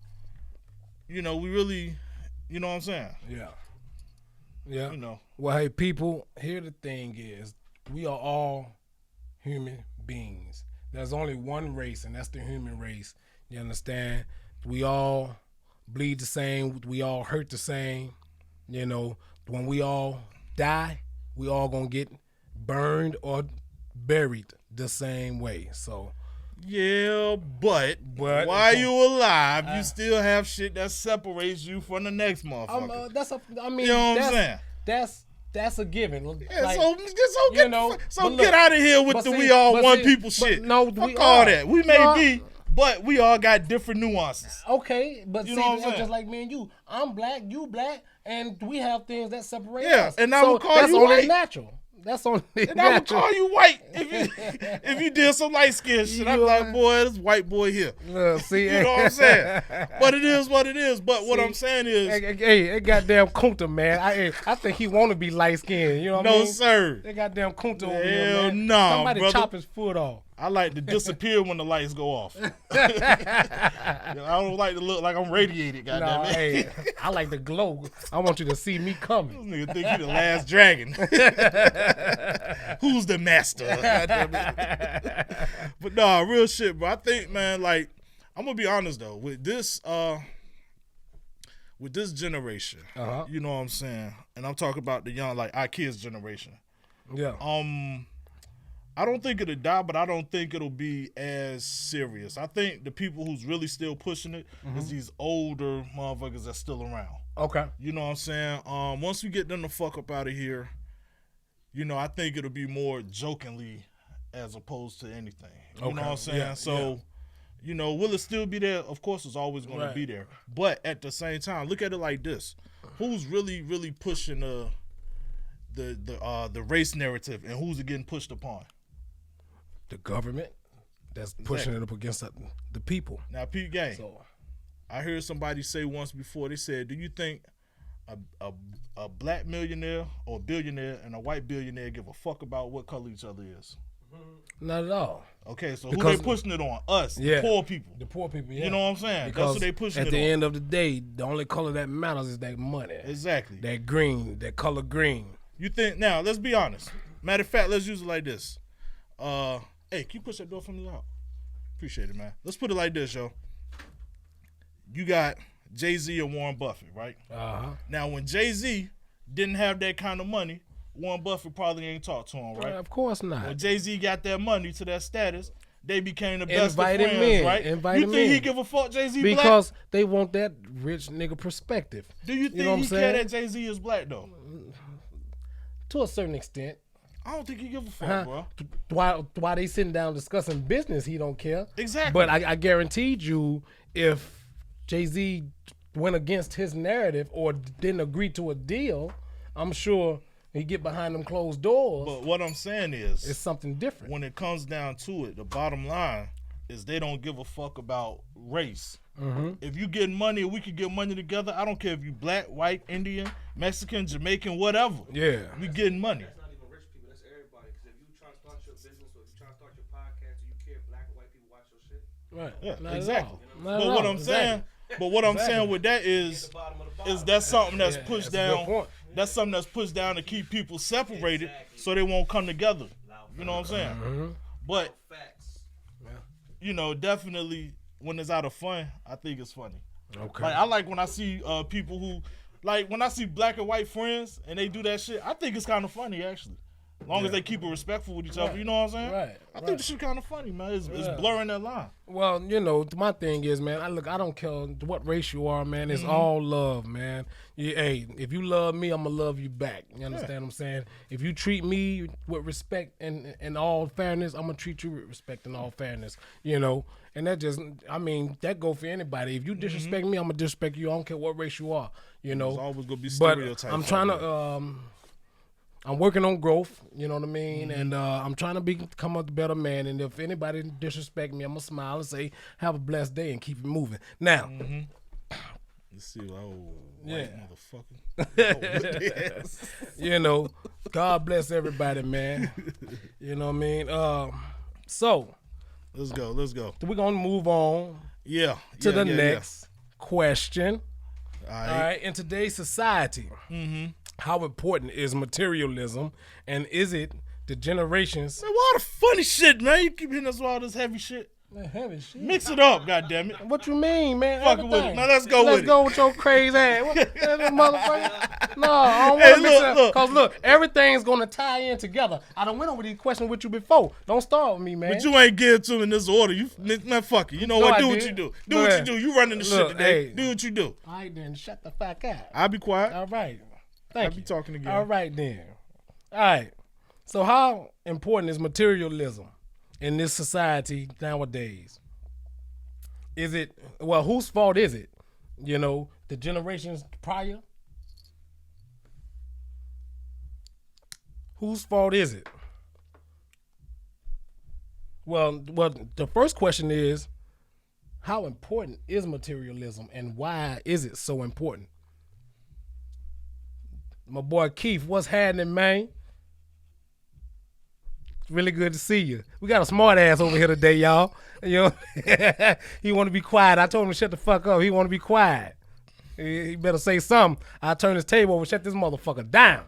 [SPEAKER 3] you know, we really, you know what I'm saying?
[SPEAKER 2] Yeah. Yeah.
[SPEAKER 3] You know.
[SPEAKER 2] Well, hey, people, here the thing is, we are all human beings. There's only one race, and that's the human race. You understand? We all bleed the same. We all hurt the same. You know, when we all die, we all gonna get burned or buried the same way. So,
[SPEAKER 3] yeah, but while you alive, you still have shit that separates you from the next motherfucker.
[SPEAKER 2] You
[SPEAKER 3] know what I'm saying?
[SPEAKER 2] That's a given.
[SPEAKER 3] Yeah,
[SPEAKER 2] like,
[SPEAKER 3] so get out of here with the we all one people shit.
[SPEAKER 2] No,
[SPEAKER 3] fuck all that. We may be, but we all got different nuances.
[SPEAKER 2] Okay, but
[SPEAKER 3] you
[SPEAKER 2] see,
[SPEAKER 3] know
[SPEAKER 2] that's just like me and you. I'm black, you black, and we have things that separate us.
[SPEAKER 3] Yeah, and I would call you
[SPEAKER 2] white.
[SPEAKER 3] That's only
[SPEAKER 2] natural. That's only
[SPEAKER 3] and
[SPEAKER 2] natural.
[SPEAKER 3] I would call you white if you did some light skin shit. I'm like, boy, this white boy here.
[SPEAKER 2] See,
[SPEAKER 3] you know what I'm saying? But it is what it is. But what I'm saying is,
[SPEAKER 2] hey, that goddamn Kunta, man. I think he want to be light skinned. You know what I mean?
[SPEAKER 3] No, sir.
[SPEAKER 2] That goddamn Kunta over here,
[SPEAKER 3] Hell
[SPEAKER 2] man.
[SPEAKER 3] no,
[SPEAKER 2] Somebody
[SPEAKER 3] brother.
[SPEAKER 2] chop his foot off.
[SPEAKER 3] I like to disappear when the lights go off. I don't like to look like I'm radiated, goddamn it.
[SPEAKER 2] Hey, I like the glow. I want you to see me coming.
[SPEAKER 3] This nigga think he the last dragon. Who's the master? But nah, real shit, bro. I think, man, like, I'm gonna be honest though, with this generation, you know what I'm saying? And I'm talking about the young, like our kids' generation.
[SPEAKER 2] Yeah.
[SPEAKER 3] I don't think it'll die, but I don't think it'll be as serious. I think the people who's really still pushing it is these older motherfuckers that's still around.
[SPEAKER 2] Okay.
[SPEAKER 3] You know what I'm saying? Once we get them the fuck up out of here, you know, I think it'll be more jokingly as opposed to anything. You know what I'm saying?
[SPEAKER 2] Yeah.
[SPEAKER 3] So, you know, will it still be there? Of course it's always going to be there. But at the same time, look at it like this. Who's really, really pushing the race narrative, and who's it getting pushed upon?
[SPEAKER 2] The government that's pushing it up against the people.
[SPEAKER 3] Now, Pete Gang,
[SPEAKER 2] So,
[SPEAKER 3] I heard somebody say once before, they said, do you think a black millionaire or billionaire and a white billionaire give a fuck about what color each other is?
[SPEAKER 2] not at all.
[SPEAKER 3] Okay, so who they pushing it on? Us, the poor people.
[SPEAKER 2] The poor people, yeah.
[SPEAKER 3] You know what I'm saying?
[SPEAKER 2] Because
[SPEAKER 3] that's what they pushing
[SPEAKER 2] at
[SPEAKER 3] it
[SPEAKER 2] the
[SPEAKER 3] on.
[SPEAKER 2] end of the day, the only color that matters is that money.
[SPEAKER 3] Exactly.
[SPEAKER 2] That green, that color green.
[SPEAKER 3] You think, now, let's be honest. Matter of fact, let's use it like this. Hey, can you push that door for me out? Appreciate it, man. Let's put it like this, yo. You got Jay-Z and Warren Buffett, right?
[SPEAKER 2] Uh-huh.
[SPEAKER 3] Now, when Jay-Z didn't have that kind of money, Warren Buffett probably ain't talked to him, right?
[SPEAKER 2] Of course not.
[SPEAKER 3] When Jay-Z got that money to that status, they became the best
[SPEAKER 2] Invited
[SPEAKER 3] of friends,
[SPEAKER 2] men.
[SPEAKER 3] right?
[SPEAKER 2] Invited
[SPEAKER 3] you think
[SPEAKER 2] men.
[SPEAKER 3] he give a fuck Jay-Z
[SPEAKER 2] because
[SPEAKER 3] black?
[SPEAKER 2] they want that rich nigga perspective.
[SPEAKER 3] Do you think he care that Jay-Z is black, though?
[SPEAKER 2] To a certain extent.
[SPEAKER 3] I don't think he give a fuck, bro.
[SPEAKER 2] While they sitting down discussing business, he don't care.
[SPEAKER 3] Exactly.
[SPEAKER 2] But I guaranteed you, if Jay-Z went against his narrative or didn't agree to a deal, I'm sure he get behind them closed doors.
[SPEAKER 3] But what I'm saying is,
[SPEAKER 2] it's something different.
[SPEAKER 3] When it comes down to it, the bottom line is they don't give a fuck about race.
[SPEAKER 2] Mm-hmm.
[SPEAKER 3] If you getting money, we could get money together. I don't care if you black, white, Indian, Mexican, Jamaican, whatever.
[SPEAKER 2] Yeah.
[SPEAKER 3] We getting money.
[SPEAKER 4] That's not even rich people. That's everybody. Because if you try to start your business or if you try to start your podcast, do you care if black and white people watch your shit?
[SPEAKER 2] Right.
[SPEAKER 3] Yeah,
[SPEAKER 2] Not
[SPEAKER 3] exactly.
[SPEAKER 2] But
[SPEAKER 3] what I'm saying, saying with that is that's something that's pushed down. That's something that's pushed down to keep people separated, so they won't come together. You know what I'm saying?
[SPEAKER 2] Mm-hmm.
[SPEAKER 3] But you know, definitely when it's out of fun, I think it's funny.
[SPEAKER 2] Okay.
[SPEAKER 3] Like I like when I see people who, like when I see black and white friends and they do that shit. I think it's kind of funny actually. As long as they keep it respectful with each other, you know what I'm saying?
[SPEAKER 2] Right.
[SPEAKER 3] I think this shit kind of funny, man. It's blurring that line.
[SPEAKER 2] Well, you know, my thing is, man, I don't care what race you are, man. It's all love, man. Hey, if you love me, I'm going to love you back. You understand what I'm saying? If you treat me with respect and all fairness, I'm going to treat you with respect and all fairness, you know? And that just, I mean, that go for anybody. If you disrespect me, I'm going to disrespect you. I don't care what race you are, you know?
[SPEAKER 3] There's always going to be
[SPEAKER 2] But
[SPEAKER 3] stereotypes.
[SPEAKER 2] I'm trying to... I'm working on growth, you know what I mean? And I'm trying to become a better man. And if anybody disrespect me, I'm going to smile and say, have a blessed day and keep it moving. Now.
[SPEAKER 3] Let's see. White motherfucker.
[SPEAKER 2] Yes. You know, God bless everybody, man. You know what I mean? So.
[SPEAKER 3] Let's go.
[SPEAKER 2] We're going to move on to the next question. All right. In today's society, how important is materialism, and is it the generations?
[SPEAKER 3] Man, why the funny shit, man? You keep hitting us with all this heavy shit.
[SPEAKER 2] Heavy shit.
[SPEAKER 3] Mix it up, goddammit.
[SPEAKER 2] What you mean, man?
[SPEAKER 3] Fucking with it. Now let's go with it.
[SPEAKER 2] Let's go with your crazy ass. What, motherfucker? No, I don't want to mix it up. Because look, everything's going to tie in together. I done went over these questions with you before. Don't start with me, man.
[SPEAKER 3] But you ain't give to me in this order. Man, fuck it. You know what? Do what you do. Do what you do. You running the shit today. Do what you do.
[SPEAKER 2] All right, then. Shut the fuck up.
[SPEAKER 3] I'll be quiet.
[SPEAKER 2] All right. Thank you.
[SPEAKER 3] I'll be talking again.
[SPEAKER 2] All right, then. All right. So how important is materialism in this society nowadays? Is it, well, whose fault is it? You know, the generations prior? Whose fault is it? Well, the first question is, how important is materialism and why is it so important? My boy Keith, what's happening, man? It's really good to see you. We got a smart ass over here today, y'all. You know, he want to be quiet. I told him to shut the fuck up. He want to be quiet. He better say something. I'll turn his table over, shut this motherfucker down.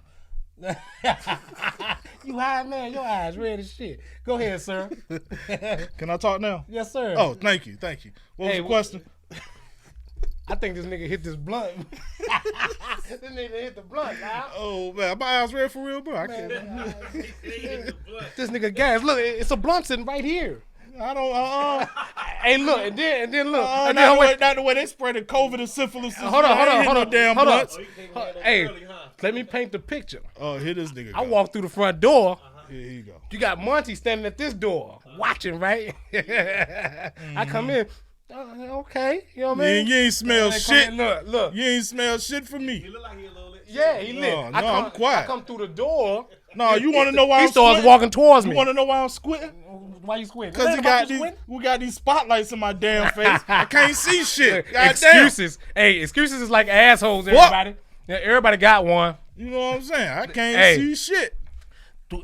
[SPEAKER 2] You high, man? Your eyes red as shit. Go ahead, sir.
[SPEAKER 3] Can I talk now?
[SPEAKER 2] Yes, sir.
[SPEAKER 3] Oh, thank you. What was the question?
[SPEAKER 2] I think this nigga hit this blunt. This nigga hit the blunt, man.
[SPEAKER 3] Oh, man. My eyes red for real, bro. I can't.
[SPEAKER 2] This nigga gas. Look, it's a blunt sitting right here.
[SPEAKER 3] I don't,
[SPEAKER 2] Hey, look, and then look.
[SPEAKER 3] Not the way they spreading COVID and syphilis.
[SPEAKER 2] Hold on.
[SPEAKER 3] Damn blunts.
[SPEAKER 2] Hey, let me paint the picture.
[SPEAKER 3] Oh, here this nigga
[SPEAKER 2] I walked through the front door.
[SPEAKER 3] Here you go.
[SPEAKER 2] You got Monty standing at this door, watching, right? I come in. Okay, you know what I mean?
[SPEAKER 3] You ain't smell shit.
[SPEAKER 2] Look.
[SPEAKER 3] You ain't smell shit from me.
[SPEAKER 4] He look like he a little lit.
[SPEAKER 2] Yeah, he lit.
[SPEAKER 3] I'm quiet.
[SPEAKER 2] I come through the door.
[SPEAKER 3] No, you want to know why
[SPEAKER 2] he
[SPEAKER 3] I'm
[SPEAKER 2] starts
[SPEAKER 3] squinting?
[SPEAKER 2] walking towards me.
[SPEAKER 3] You want to know why I'm squinting?
[SPEAKER 2] Why you squinting?
[SPEAKER 3] Because we got these spotlights in my damn face. I can't see shit.
[SPEAKER 2] Excuses. Hey, excuses is like assholes, everybody. Yeah, everybody got one.
[SPEAKER 3] You know what I'm saying? I can't see shit.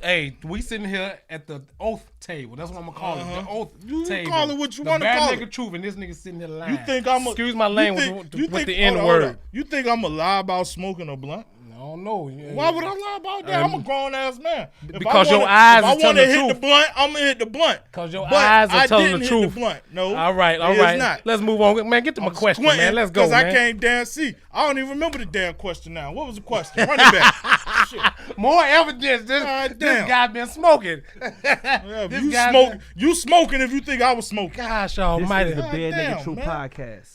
[SPEAKER 2] Hey, we sitting here at the oath table. That's what I'm gonna call it. The oath table.
[SPEAKER 3] Call it what you want to call it.
[SPEAKER 2] The bad nigga truth, and this nigga sitting here lying.
[SPEAKER 3] You think I'm
[SPEAKER 2] excuse my language with the
[SPEAKER 3] N
[SPEAKER 2] word.
[SPEAKER 3] You think I'm gonna lie about smoking a blunt?
[SPEAKER 2] No. don't know.
[SPEAKER 3] Why would I lie about that? I'm a grown ass man.
[SPEAKER 2] Because your eyes are telling the truth.
[SPEAKER 3] If I want to hit the blunt, I'm gonna hit the blunt.
[SPEAKER 2] Because your eyes are telling the truth.
[SPEAKER 3] Hit the blunt. No.
[SPEAKER 2] All right.
[SPEAKER 3] It's not.
[SPEAKER 2] Let's move on, man. Get to my question, man. Let's go, man.
[SPEAKER 3] Because I can't damn see. I don't even remember the damn question now. What was the question? Run it back. Shit.
[SPEAKER 2] More evidence. This guy been smoking.
[SPEAKER 3] You smoking if you think I was smoking.
[SPEAKER 2] Gosh almighty.
[SPEAKER 5] This is the Bare Nigga True podcast.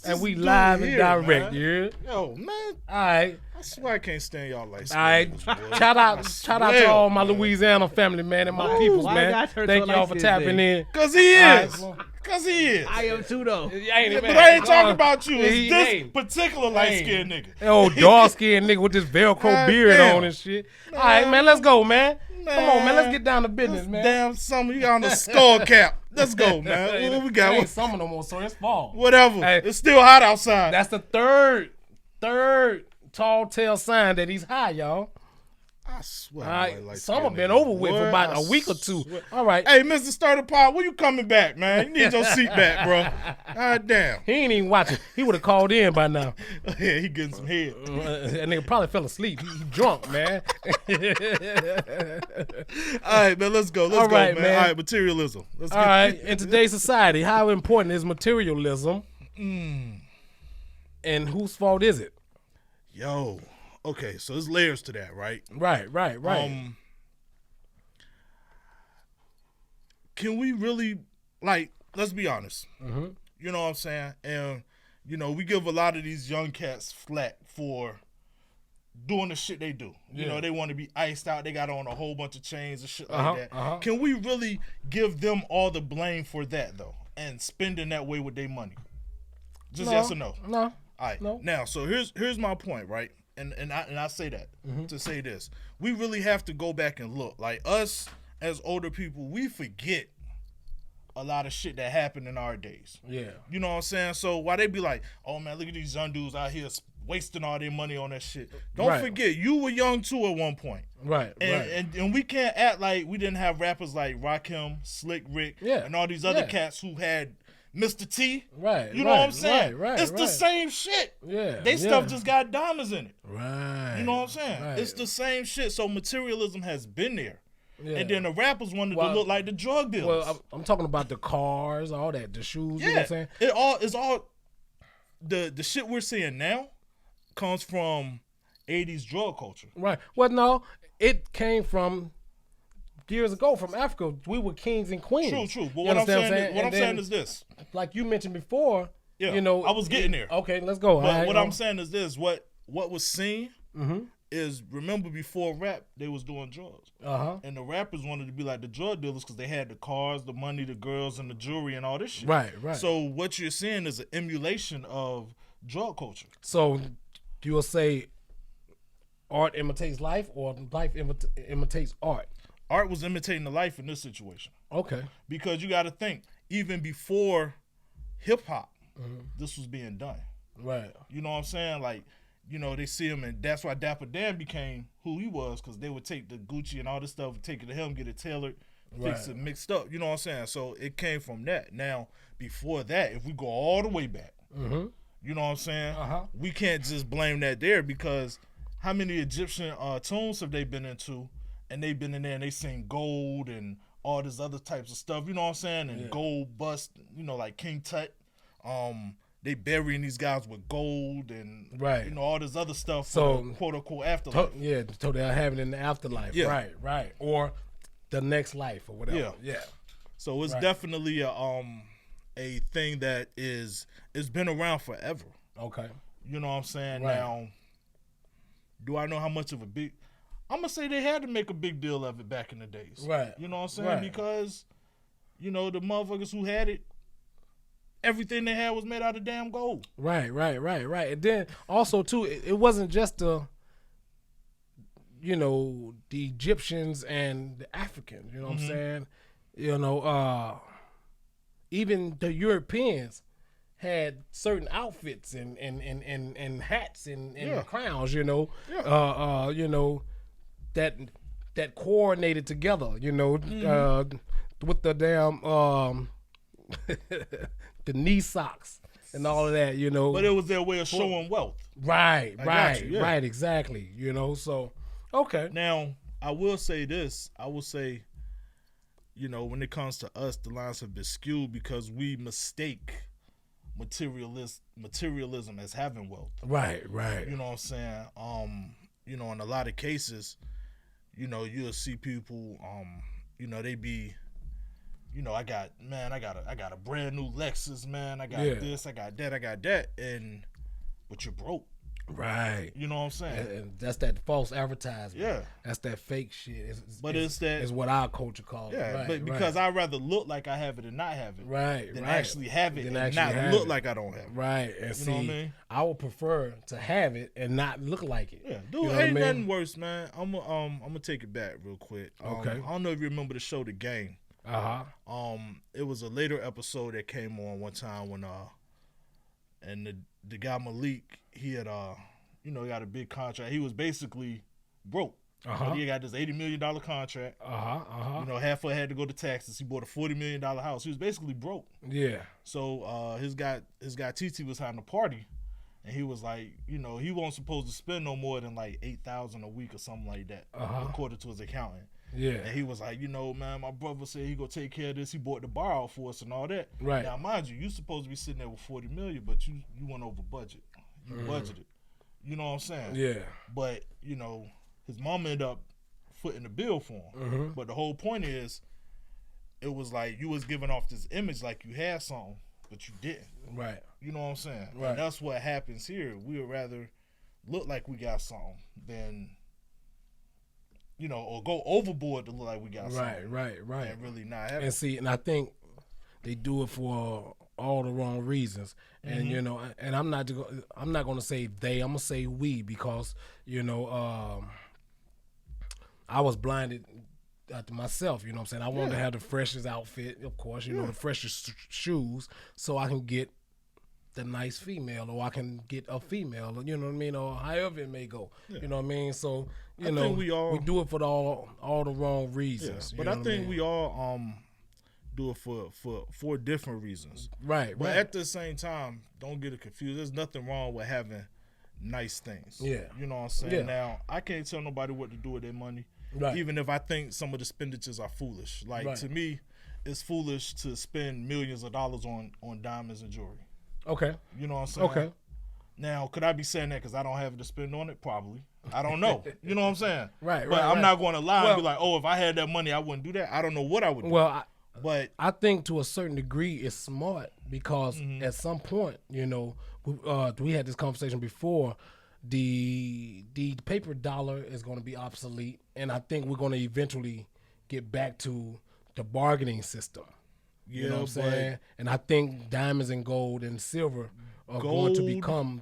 [SPEAKER 2] And we live and direct, yeah.
[SPEAKER 3] Yo, man.
[SPEAKER 2] All right.
[SPEAKER 3] I swear I can't stand y'all like
[SPEAKER 2] all right. Shout out to all my Louisiana family, man, and my peoples, man. Thank y'all for tapping in.
[SPEAKER 3] Because he is. Because he is.
[SPEAKER 5] I am too, though.
[SPEAKER 3] But I ain't talking about you. It's this particular light-skinned nigga.
[SPEAKER 2] Oh, dark-skinned nigga with this Velcro beard on and shit. All right, man, let's go, man. Come on, man. Let's get down to business, man.
[SPEAKER 3] Damn summer, you got on a skull cap. Let's go, man. What we got?
[SPEAKER 2] It ain't summer no more, so it's fall.
[SPEAKER 3] Whatever. Hey, it's still hot outside.
[SPEAKER 2] That's the third tall tale sign that he's high, y'all.
[SPEAKER 3] I swear.
[SPEAKER 2] All right, summer been over with for about a week or two. All right.
[SPEAKER 3] Hey, Mr. Starter Pod, when you coming back, man? You need your seat back, bro. God damn.
[SPEAKER 2] He ain't even watching. He would have called in by now.
[SPEAKER 3] Yeah, he getting some head.
[SPEAKER 2] That nigga probably fell asleep. He drunk, man.
[SPEAKER 3] All right, man, let's go. Let's go, man. All right, materialism.
[SPEAKER 2] All right. In today's society, how important is materialism? And whose fault is it?
[SPEAKER 3] Yo. Okay, so there's layers to that, right?
[SPEAKER 2] Right.
[SPEAKER 3] Can we really, let's be honest. Mm-hmm. You know what I'm saying? And, we give a lot of these young cats flack for doing the shit they do. You know, they want to be iced out. They got on a whole bunch of chains and shit like that. Can we really give them all the blame for that, though, and spending that way with their money? Just yes or no?
[SPEAKER 2] No.
[SPEAKER 3] All right.
[SPEAKER 2] No.
[SPEAKER 3] Now, so here's my point, right? And I say that to say this. We really have to go back and look. Like us as older people, we forget a lot of shit that happened in our days. Yeah. You know what I'm saying? So why they be like, oh man, look at these young dudes out here wasting all their money on that shit. Don't forget, you were young too at one point. Right. And we can't act like we didn't have rappers like Rakim, Slick Rick, and all these other cats who had Mr. T. Right. You know what I'm saying? Right. It's the same shit. Yeah. They stuff just got diamonds in it. Right. You know what I'm saying? Right. It's the same shit. So materialism has been there. Yeah. And then the rappers wanted to look like the drug dealers.
[SPEAKER 2] Well, I'm talking about the cars, all that, the shoes, you know what I'm saying?
[SPEAKER 3] It's all the shit we're seeing now comes from 80s drug culture.
[SPEAKER 2] Right. Well, no, it came from years ago from Africa. We were kings and queens.
[SPEAKER 3] True. But what I'm saying is this.
[SPEAKER 2] Like you mentioned before, I
[SPEAKER 3] was getting there.
[SPEAKER 2] Okay, let's go.
[SPEAKER 3] But what I'm saying is this. What was seen is, remember before rap, they was doing drugs. And the rappers wanted to be like the drug dealers because they had the cars, the money, the girls, and the jewelry and all this shit. Right. So what you're seeing is an emulation of drug culture.
[SPEAKER 2] So you will say art imitates life or life imitates art?
[SPEAKER 3] Art was imitating the life in this situation. Okay. Because you got to think, even before hip-hop, this was being done. Right. You know what I'm saying? Like, they see him, and that's why Dapper Dan became who he was, because they would take the Gucci and all this stuff, take it to him, get it tailored, fix it, mixed up. You know what I'm saying? So it came from that. Now, before that, if we go all the way back, you know what I'm saying? We can't just blame that there, because how many Egyptian tombs have they been into? And they've been in there and they seen gold and all this other types of stuff, you know what I'm saying? And gold bust, like King Tut. They burying these guys with gold and all this other stuff for the quote unquote afterlife.
[SPEAKER 2] So they're having it in the afterlife. Yeah. Right. Or the next life or whatever. Yeah.
[SPEAKER 3] So it's definitely a thing that it's been around forever. Okay. You know what I'm saying? Right. Now, do I know how much of a big... I'm going to say they had to make a big deal of it back in the days. Right. You know what I'm saying? Right. Because, the motherfuckers who had it, everything they had was made out of damn gold. Right.
[SPEAKER 2] And then also, too, it wasn't just the Egyptians and the Africans, you know what I'm saying? Even the Europeans had certain outfits and hats and crowns, that coordinated together, with the damn the knee socks and all of that, you know.
[SPEAKER 3] But it was their way of showing wealth.
[SPEAKER 2] Right,
[SPEAKER 3] Yeah.
[SPEAKER 2] right, exactly. You know, so okay.
[SPEAKER 3] Now, I will say this. I will say, you know, when it comes to us, the lines have been skewed because we mistake materialism as having wealth.
[SPEAKER 2] Right.
[SPEAKER 3] You know what I'm saying? You know, in a lot of cases, you know, you'll see people, you know, they be, you know, I got a brand new Lexus, man. I got this, I got that, but you're broke.
[SPEAKER 2] Right.
[SPEAKER 3] You know what I'm saying?
[SPEAKER 2] And that's that false advertisement.
[SPEAKER 3] Yeah.
[SPEAKER 2] That's that fake shit.
[SPEAKER 3] It's
[SPEAKER 2] what our culture calls it.
[SPEAKER 3] Yeah, but because I'd rather look like I have it and not have it.
[SPEAKER 2] Right.
[SPEAKER 3] Than actually have it and not look like I don't have it.
[SPEAKER 2] Right. And
[SPEAKER 3] you know what I mean?
[SPEAKER 2] I would prefer to have it and not look like it.
[SPEAKER 3] Yeah, dude,
[SPEAKER 2] you know
[SPEAKER 3] ain't nothing worse, man. I'm gonna take it back real quick.
[SPEAKER 2] Okay.
[SPEAKER 3] I don't know if you remember the show The Game. It was a later episode that came on one time when and the guy Malik, he had you know, got a big contract. He was basically broke. But he got this $80 million contract. You know, half of it had to go to taxes. He bought a $40 million house. He was basically broke.
[SPEAKER 2] Yeah.
[SPEAKER 3] So his guy TT was having a party, and he was like, you know, he wasn't supposed to spend no more than like $8,000 a week or something like that, according to his accountant.
[SPEAKER 2] Yeah.
[SPEAKER 3] And he was like, you know, man, my brother said he gonna take care of this. He bought the bar out for us and all that.
[SPEAKER 2] Right.
[SPEAKER 3] Now, mind you supposed to be sitting there with $40 million, but you went over budget. You budgeted. You know what I'm saying?
[SPEAKER 2] Yeah.
[SPEAKER 3] But, you know, his mom ended up footing the bill for him. But the whole point is, it was like you was giving off this image like you had something, but you didn't.
[SPEAKER 2] Right.
[SPEAKER 3] You know what I'm saying?
[SPEAKER 2] Right.
[SPEAKER 3] And that's what happens here. We would rather look like we got something than, you know, or go overboard to look like we got something.
[SPEAKER 2] Right.
[SPEAKER 3] And really not have
[SPEAKER 2] it. And I think they do it for all the wrong reasons. And you know, and I'm not going to say they. I'm going to say we, because you know, I was blinded to myself. You know what I'm saying? I wanted to have the freshest outfit, of course. You know, the freshest shoes, so I can get the nice female, or I can get a female. You know what I mean? Or however it may go. Yeah. You know what I mean? So you know, we do it for all the wrong reasons.
[SPEAKER 3] Yeah. But I think we all do it for different reasons.
[SPEAKER 2] Right.
[SPEAKER 3] But at the same time, don't get it confused. There's nothing wrong with having nice things.
[SPEAKER 2] Yeah.
[SPEAKER 3] You know what I'm saying?
[SPEAKER 2] Yeah.
[SPEAKER 3] Now, I can't tell nobody what to do with their money.
[SPEAKER 2] Right.
[SPEAKER 3] Even if I think some of the expenditures are foolish. Like to me, it's foolish to spend millions of dollars on diamonds and jewelry.
[SPEAKER 2] Okay.
[SPEAKER 3] You know what I'm saying?
[SPEAKER 2] Okay.
[SPEAKER 3] Now, could I be saying that because I don't have to spend on it? Probably. I don't know. You know what I'm saying?
[SPEAKER 2] Right.
[SPEAKER 3] But I'm not going to lie and be like, oh, if I had that money, I wouldn't do that. I don't know what I would do.
[SPEAKER 2] Well,
[SPEAKER 3] but
[SPEAKER 2] I think to a certain degree it's smart, because at some point, you know, we had this conversation before, the paper dollar is going to be obsolete, and I think we're going to eventually get back to the bargaining system. You know what I'm saying? And I think diamonds and gold and silver are going to become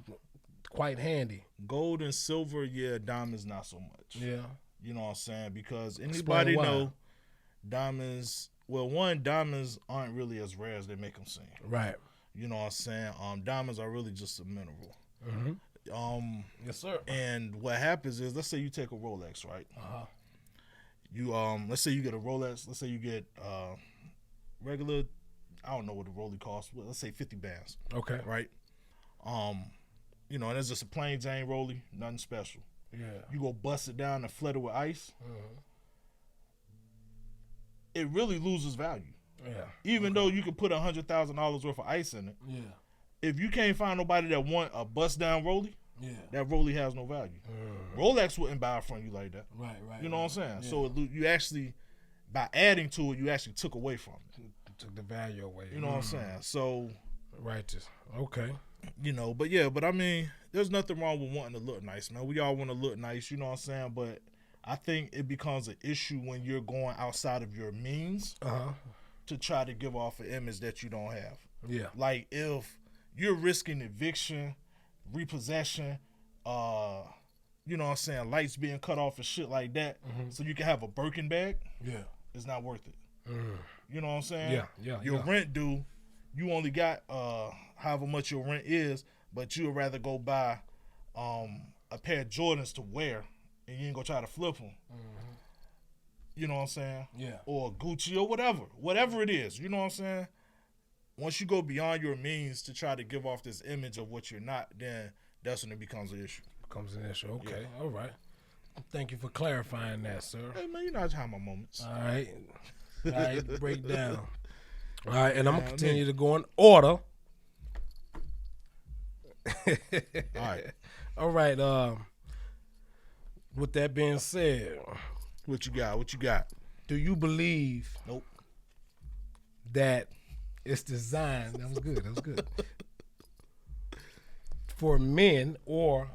[SPEAKER 2] quite handy.
[SPEAKER 3] Gold and silver, diamonds not so much.
[SPEAKER 2] Yeah.
[SPEAKER 3] You know what I'm saying? Because anybody know diamonds, well, diamonds aren't really as rare as they make them seem.
[SPEAKER 2] Right.
[SPEAKER 3] You know what I'm saying? Diamonds are really just a mineral.
[SPEAKER 2] Yes, sir.
[SPEAKER 3] And what happens is, let's say you take a Rolex, right? You let's say you get a Rolex. Let's say you get regular, I don't know what the Rolex costs. Let's say 50 bands.
[SPEAKER 2] Okay.
[SPEAKER 3] Right. You know, and it's just a plain Jane Rolex, nothing special.
[SPEAKER 2] Yeah.
[SPEAKER 3] You go bust it down and flood it with ice. It really loses value.
[SPEAKER 2] Yeah.
[SPEAKER 3] Even though you could put $100,000 worth of ice in it.
[SPEAKER 2] Yeah.
[SPEAKER 3] If you can't find nobody that want a bust down Rolex, that Rolex has no value. Rolex wouldn't buy it from you like that.
[SPEAKER 2] Right.
[SPEAKER 3] You know what I'm saying?
[SPEAKER 2] Yeah.
[SPEAKER 3] So you actually, by adding to it, you actually took away from it.
[SPEAKER 2] Took the value away.
[SPEAKER 3] You know what I'm saying? So.
[SPEAKER 2] Righteous. Okay.
[SPEAKER 3] You know, but I mean, there's nothing wrong with wanting to look nice, man. We all want to look nice, you know what I'm saying? But I think it becomes an issue when you're going outside of your means to try to give off an image that you don't have.
[SPEAKER 2] Yeah.
[SPEAKER 3] Like if you're risking eviction, repossession, you know what I'm saying, lights being cut off and shit like that, so you can have a Birkin bag, it's not worth it. You know what I'm saying?
[SPEAKER 2] Yeah.
[SPEAKER 3] Your rent due, you only got however much your rent is, but you would rather go buy a pair of Jordans to wear, and you ain't gonna try to flip them. You know what I'm saying?
[SPEAKER 2] Yeah.
[SPEAKER 3] Or Gucci or whatever it is. You know what I'm saying? once you go beyond your means to try to give off this image of what you're not, then that's when it becomes an issue.
[SPEAKER 2] Okay. All right. Thank you for clarifying that, sir.
[SPEAKER 3] Hey, man, you know I have my moments.
[SPEAKER 2] All right, break down. All right, and I'm going to continue to go in order. All right. With that being said.
[SPEAKER 3] What you got?
[SPEAKER 2] Do you believe
[SPEAKER 3] Nope.
[SPEAKER 2] that it's designed, that was good, for men, or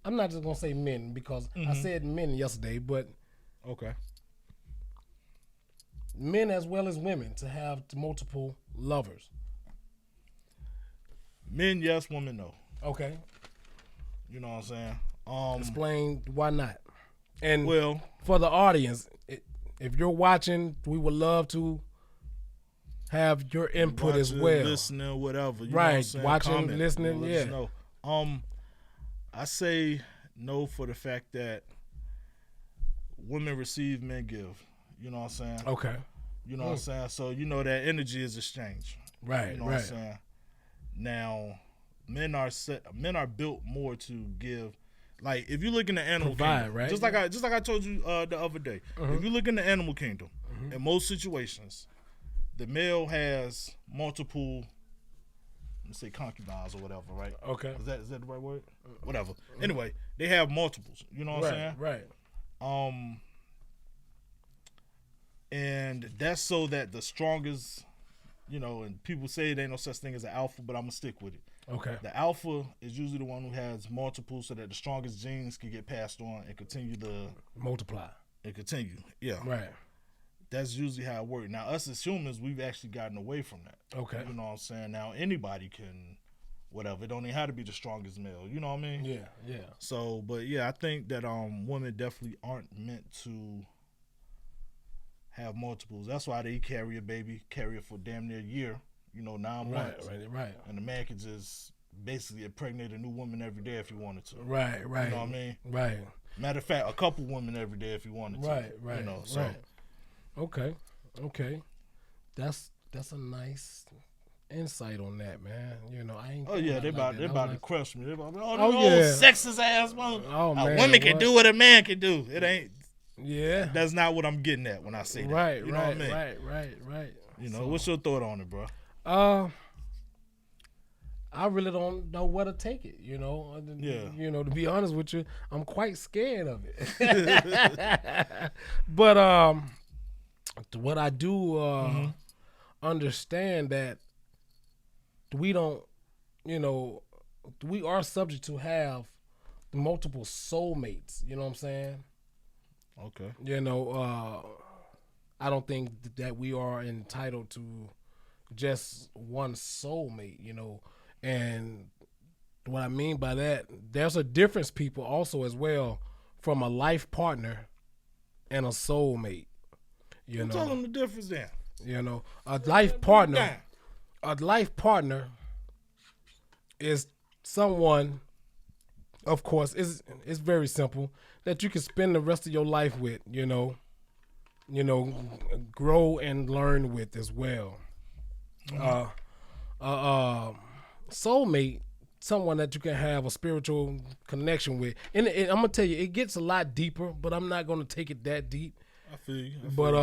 [SPEAKER 2] I'm not just going to say men because I said men yesterday, but
[SPEAKER 3] okay,
[SPEAKER 2] men as well as women to have multiple lovers?
[SPEAKER 3] Men yes, women no.
[SPEAKER 2] Okay.
[SPEAKER 3] You know what I'm saying?
[SPEAKER 2] Explain why not. And
[SPEAKER 3] well,
[SPEAKER 2] for the audience, if you're watching, we would love to have your input as well.
[SPEAKER 3] Listening, whatever. You
[SPEAKER 2] right.
[SPEAKER 3] Know what I'm saying?
[SPEAKER 2] Watching,
[SPEAKER 3] comment,
[SPEAKER 2] listening,
[SPEAKER 3] let us know. I say no for the fact that women receive, men give. You know what I'm saying?
[SPEAKER 2] Okay.
[SPEAKER 3] You know what I'm saying? So you know that energy is exchange.
[SPEAKER 2] Right.
[SPEAKER 3] You know what I'm saying? Now, men are built more to give. Like if you look in the animal kingdom,
[SPEAKER 2] right?
[SPEAKER 3] just like I told you the other day. If you look in the animal kingdom, in most situations, the male has multiple, let's say concubines or whatever, right?
[SPEAKER 2] Okay.
[SPEAKER 3] Is that the right word? Whatever. Anyway, they have multiples. You know what I'm saying?
[SPEAKER 2] Right.
[SPEAKER 3] And that's so that the strongest, and people say there ain't no such thing as an alpha, but I'm gonna stick with it.
[SPEAKER 2] Okay.
[SPEAKER 3] The alpha is usually the one who has multiple, so that the strongest genes can get passed on and continue to
[SPEAKER 2] multiply.
[SPEAKER 3] And continue, yeah.
[SPEAKER 2] Right.
[SPEAKER 3] That's usually how it works. Now, us as humans, we've actually gotten away from that.
[SPEAKER 2] Okay.
[SPEAKER 3] You know what I'm saying? Now, anybody can, whatever. It don't even have to be the strongest male. You know what I mean?
[SPEAKER 2] Yeah.
[SPEAKER 3] So, but yeah, I think that women definitely aren't meant to have multiples. That's why they carry it for damn near a year. 9 months.
[SPEAKER 2] Right.
[SPEAKER 3] And the man can just basically impregnate a new woman every day if he wanted to.
[SPEAKER 2] Right.
[SPEAKER 3] You know what I mean?
[SPEAKER 2] Right.
[SPEAKER 3] Matter of fact, a couple women every day if he wanted to.
[SPEAKER 2] Right.
[SPEAKER 3] So.
[SPEAKER 2] Right. Okay. That's a nice insight on that, man. I ain't.
[SPEAKER 3] Oh yeah, they about to crush me. They about sexist ass mother.
[SPEAKER 2] Oh man,
[SPEAKER 3] women can do what a man can do. It ain't.
[SPEAKER 2] Yeah.
[SPEAKER 3] That's not what I'm getting at when I say that.
[SPEAKER 2] Right.
[SPEAKER 3] You know what I mean?
[SPEAKER 2] Right.
[SPEAKER 3] What's your thought on it, bro?
[SPEAKER 2] I really don't know where to take it, Yeah. To be honest with you, I'm quite scared of it. But what I do understand that we don't, we are subject to have multiple soulmates. You know what I'm saying?
[SPEAKER 3] Okay.
[SPEAKER 2] I don't think that we are entitled to just one soulmate, and what I mean by that, there's a difference, people, also as well, from a life partner and a soulmate.
[SPEAKER 3] Tell them the difference then.
[SPEAKER 2] A life partner is someone, of course, it's very simple, that you can spend the rest of your life with, grow and learn with as well. Soulmate, someone that you can have a spiritual connection with, and I'm gonna tell you, it gets a lot deeper, but I'm not gonna take it that deep.
[SPEAKER 3] I feel you.
[SPEAKER 2] But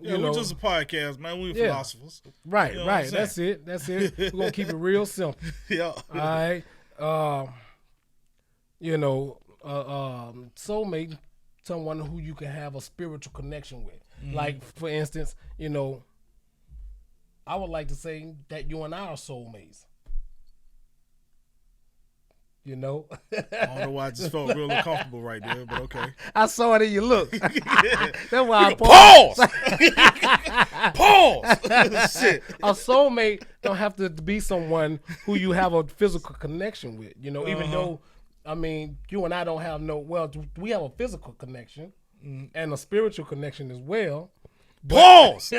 [SPEAKER 3] we're just a podcast, man. We're philosophers.
[SPEAKER 2] Right. That's it. We're gonna keep it real simple.
[SPEAKER 3] Yeah.
[SPEAKER 2] All right. Soulmate, someone who you can have a spiritual connection with. Like, for instance, I would like to say that you and I are soulmates.
[SPEAKER 3] I don't know why I just felt real uncomfortable right there, but okay.
[SPEAKER 2] I saw it in your look. That's why I
[SPEAKER 3] paused. Pause. Shit.
[SPEAKER 2] A soulmate don't have to be someone who you have a physical connection with. Even though, you and I don't have we have a physical connection and a spiritual connection as well.
[SPEAKER 3] Pause.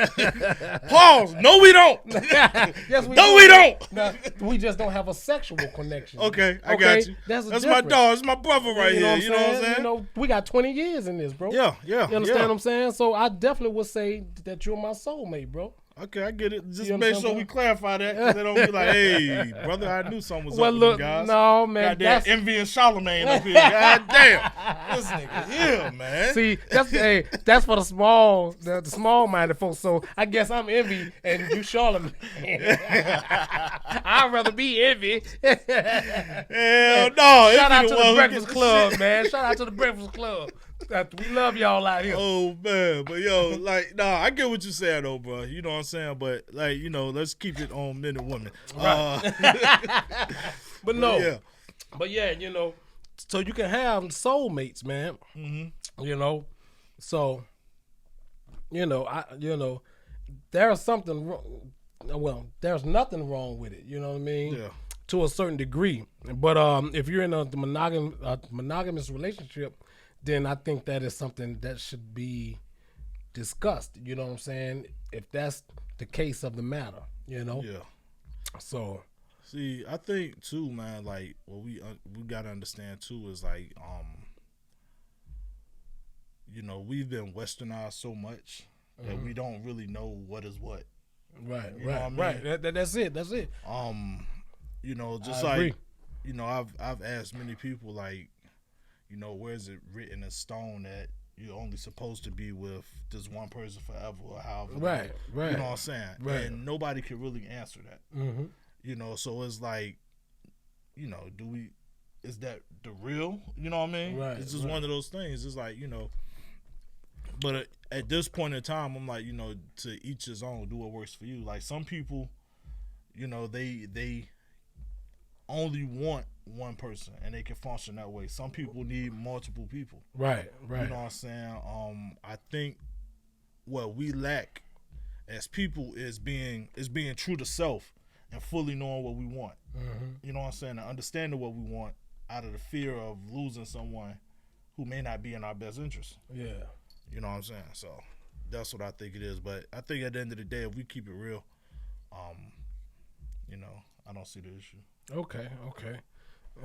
[SPEAKER 3] Pause. No, we don't.
[SPEAKER 2] Yes, we
[SPEAKER 3] don't.
[SPEAKER 2] No, we just don't have a sexual connection.
[SPEAKER 3] Okay, I got you.
[SPEAKER 2] That's
[SPEAKER 3] my dog. That's my brother right here. You know what I'm saying?
[SPEAKER 2] We got 20 years in this, bro.
[SPEAKER 3] Yeah.
[SPEAKER 2] You understand what I'm saying? So I definitely would say that you're my soulmate, bro.
[SPEAKER 3] Okay, I get it. Just make sure we clarify that, because they don't be like, hey, brother, I knew something was up with you guys.
[SPEAKER 2] No, man.
[SPEAKER 3] Goddamn Envy and Charlemagne up here. God damn. This nigga here, man.
[SPEAKER 2] See, that's for the small-minded folks. So I guess I'm Envy and you Charlemagne. I'd rather be Envy.
[SPEAKER 3] Hell no.
[SPEAKER 2] Shout out to the Breakfast Club, man. Shout out to the Breakfast Club. We love y'all out here.
[SPEAKER 3] Oh, man. But, yo, like, nah, I get what you're saying, though, bro. You know what I'm saying? But, like, you know, let's keep it on men and women. Right.
[SPEAKER 2] But no.
[SPEAKER 3] Yeah.
[SPEAKER 2] But, yeah, you know, so you can have soulmates, man. Mm-hmm. You know? So, there's something wrong. Well, there's nothing wrong with it. You know what I mean?
[SPEAKER 3] Yeah.
[SPEAKER 2] To a certain degree. But if you're in a monogamous relationship, then I think that is something that should be discussed. You know what I'm saying? If that's the case of the matter, you know?
[SPEAKER 3] Yeah.
[SPEAKER 2] So.
[SPEAKER 3] See, I think, too, man, like, what we got to understand, too, is, like, you know, we've been westernized so much that we don't really know what is what.
[SPEAKER 2] Right,
[SPEAKER 3] you know what I mean?
[SPEAKER 2] Right. That's it.
[SPEAKER 3] You know, just
[SPEAKER 2] I
[SPEAKER 3] like,
[SPEAKER 2] agree.
[SPEAKER 3] You know, I've asked many people, like, you know, where is it written in stone that you're only supposed to be with this one person forever or however?
[SPEAKER 2] Right.
[SPEAKER 3] You know what I'm saying?
[SPEAKER 2] Right.
[SPEAKER 3] And nobody can really answer that.
[SPEAKER 2] Mm-hmm.
[SPEAKER 3] You know, so it's like, you know, is that the real? You know what I mean?
[SPEAKER 2] Right.
[SPEAKER 3] It's just one of those things. It's like, you know, but at this point in time, I'm like, you know, to each his own, do what works for you. Like, some people, you know, they only want one person and they can function that way. Some people need multiple people.
[SPEAKER 2] Right.
[SPEAKER 3] You know what I'm saying? I think what we lack as people is being true to self and fully knowing what we want.
[SPEAKER 2] Mm-hmm.
[SPEAKER 3] You know what I'm saying? And understanding what we want out of the fear of losing someone who may not be in our best interest.
[SPEAKER 2] Yeah.
[SPEAKER 3] You know what I'm saying? So that's what I think it is. But I think at the end of the day, if we keep it real, you know, I don't see the issue.
[SPEAKER 2] Okay.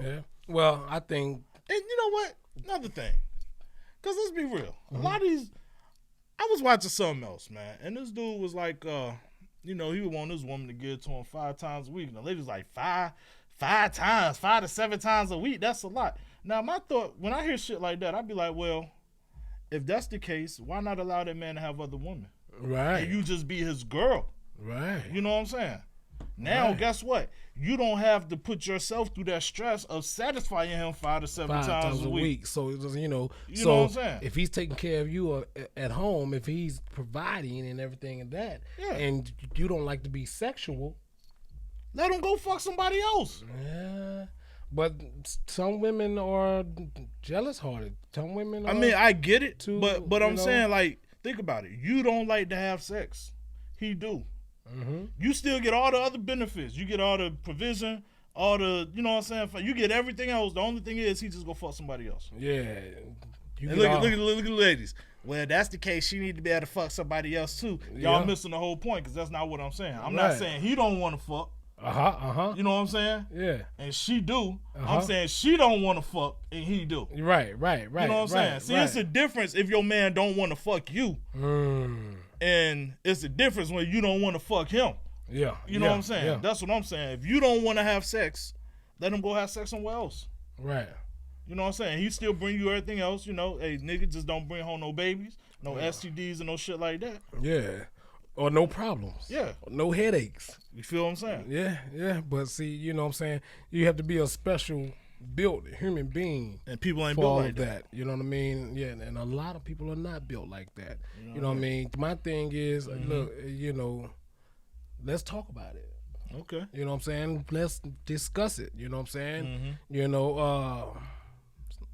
[SPEAKER 2] Yeah. Well, I think.
[SPEAKER 3] And you know what? Another thing. Because let's be real. A lot of these. I was watching something else, man. And this dude was like, you know, he would want this woman to give it to him 5 times a week. And the lady's like, 5 times, 5 to 7 times a week. That's a lot. Now, my thought, when I hear shit like that, I'd be like, well, if that's the case, why not allow that man to have other women?
[SPEAKER 2] Right.
[SPEAKER 3] And you just be his girl.
[SPEAKER 2] Right.
[SPEAKER 3] You know what I'm saying? Now, guess what? You don't have to put yourself through that stress of satisfying him 5 to 7 times a week.
[SPEAKER 2] So, you know
[SPEAKER 3] what I'm saying?
[SPEAKER 2] If he's taking care of you at home, if he's providing and everything and that, and you don't like to be sexual,
[SPEAKER 3] let him go fuck somebody else.
[SPEAKER 2] Yeah. But some women are jealous-hearted. Some women are.
[SPEAKER 3] I mean, I get it,
[SPEAKER 2] too,
[SPEAKER 3] but I'm saying, like, think about it. You don't like to have sex. He do. Mm-hmm. You still get all the other benefits. You get all the provision, all the, you know what I'm saying? You get everything else. The only thing is he just go fuck somebody else.
[SPEAKER 2] Yeah.
[SPEAKER 3] And look at the ladies. Well, that's the case. She need to be able to fuck somebody else too. Y'all missing the whole point because that's not what I'm saying. I'm not saying he don't want to fuck. You know what I'm saying?
[SPEAKER 2] Yeah.
[SPEAKER 3] And she do. I'm saying she don't want to fuck and he do.
[SPEAKER 2] Right.
[SPEAKER 3] You know what I'm saying? See, it's a difference if your man don't want to fuck you. And it's a difference when you don't want to fuck him.
[SPEAKER 2] Yeah.
[SPEAKER 3] You know what I'm saying? Yeah. That's what I'm saying. If you don't want to have sex, let him go have sex somewhere else.
[SPEAKER 2] Right.
[SPEAKER 3] You know what I'm saying? He still bring you everything else, you know. Hey, nigga, just don't bring home no babies, no STDs and no shit like that.
[SPEAKER 2] Yeah. Or no problems.
[SPEAKER 3] Yeah.
[SPEAKER 2] Or no headaches.
[SPEAKER 3] You feel what I'm saying?
[SPEAKER 2] Yeah. But see, you know what I'm saying? You have to be a special built human being.
[SPEAKER 3] And people ain't built like
[SPEAKER 2] that. You know what I mean? Yeah, and a lot of people are not built like that. You know what I mean? My thing is, look, you know, let's talk about it.
[SPEAKER 3] Okay.
[SPEAKER 2] You know what I'm saying? Let's discuss it. You know what I'm saying? You know,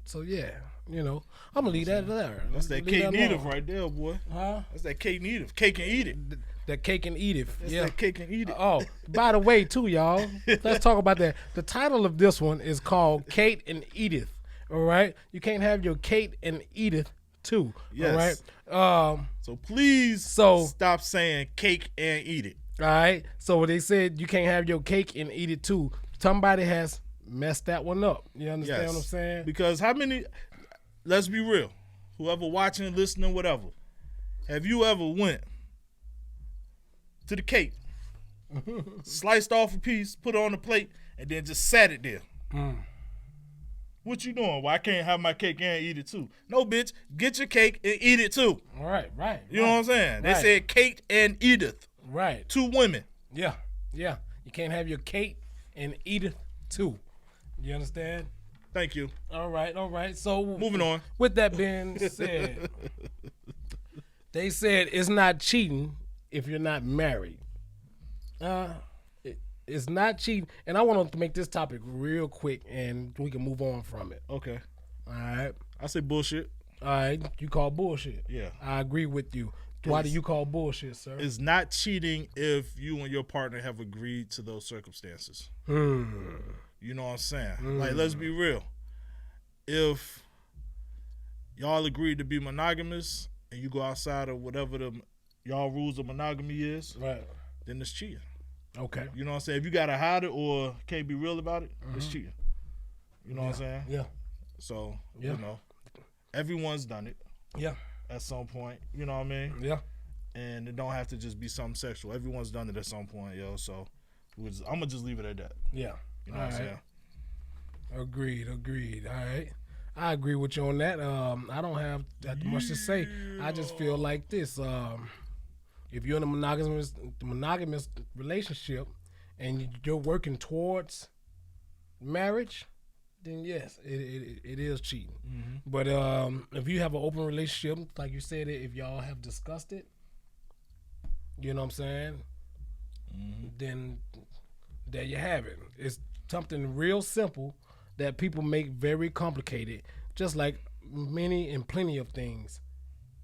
[SPEAKER 2] so yeah, you know, I'm gonna leave that there.
[SPEAKER 3] That's that Kate and Edith right there, boy.
[SPEAKER 2] Huh?
[SPEAKER 3] That's that Kate and Edith. Cake and eat it.
[SPEAKER 2] That Cake and Edith.
[SPEAKER 3] That's that Cake and eat it.
[SPEAKER 2] Oh, by the way, too, y'all, let's talk about that. The title of this one is called Kate and Edith. All right? You can't have your Kate and Edith too.
[SPEAKER 3] Yes.
[SPEAKER 2] All right?
[SPEAKER 3] So please stop saying cake and eat it.
[SPEAKER 2] All right? So they said you can't have your cake and eat it too. Somebody has messed that one up. You understand what I'm saying?
[SPEAKER 3] Because how many, let's be real, whoever watching, listening, whatever, have you ever went to the cake. Sliced off a piece, put it on the plate, and then just sat it there. What you doing? Well, I can't have my cake and eat it too. No, bitch, get your cake and eat it too.
[SPEAKER 2] Right.
[SPEAKER 3] You know what I'm saying? They said Kate and Edith.
[SPEAKER 2] Right.
[SPEAKER 3] 2 women.
[SPEAKER 2] Yeah. You can't have your Kate and Edith too. You understand?
[SPEAKER 3] Thank you.
[SPEAKER 2] All right. So
[SPEAKER 3] moving on.
[SPEAKER 2] With that being said, they said it's not cheating if you're not married. It's not cheating, and I want to make this topic real quick, and we can move on from it.
[SPEAKER 3] Okay.
[SPEAKER 2] All right.
[SPEAKER 3] I say bullshit.
[SPEAKER 2] All right. You call bullshit.
[SPEAKER 3] Yeah.
[SPEAKER 2] I agree with you. Why do you call bullshit, sir?
[SPEAKER 3] It's not cheating if you and your partner have agreed to those circumstances. You know what I'm saying? Like, let's be real. If y'all agreed to be monogamous and you go outside of whatever y'all rules of monogamy is,
[SPEAKER 2] right,
[SPEAKER 3] then it's cheating.
[SPEAKER 2] Okay.
[SPEAKER 3] You know what I'm saying? If you gotta hide it or can't be real about it, it's cheating. You know what I'm saying?
[SPEAKER 2] Yeah.
[SPEAKER 3] So, you know, everyone's done it.
[SPEAKER 2] Yeah.
[SPEAKER 3] At some point. You know what I mean?
[SPEAKER 2] Yeah.
[SPEAKER 3] And it don't have to just be something sexual. Everyone's done it at some point, yo. So I'm gonna just leave it at that.
[SPEAKER 2] Yeah.
[SPEAKER 3] You know what I'm saying?
[SPEAKER 2] Agreed. All right. I agree with you on that. I don't have that much to say. I just feel like this. If you're in a monogamous relationship and you're working towards marriage, then yes, it is cheating. But if you have an open relationship, like you said, if y'all have discussed it, you know what I'm saying, then there you have it. It's something real simple that people make very complicated, just like many and plenty of things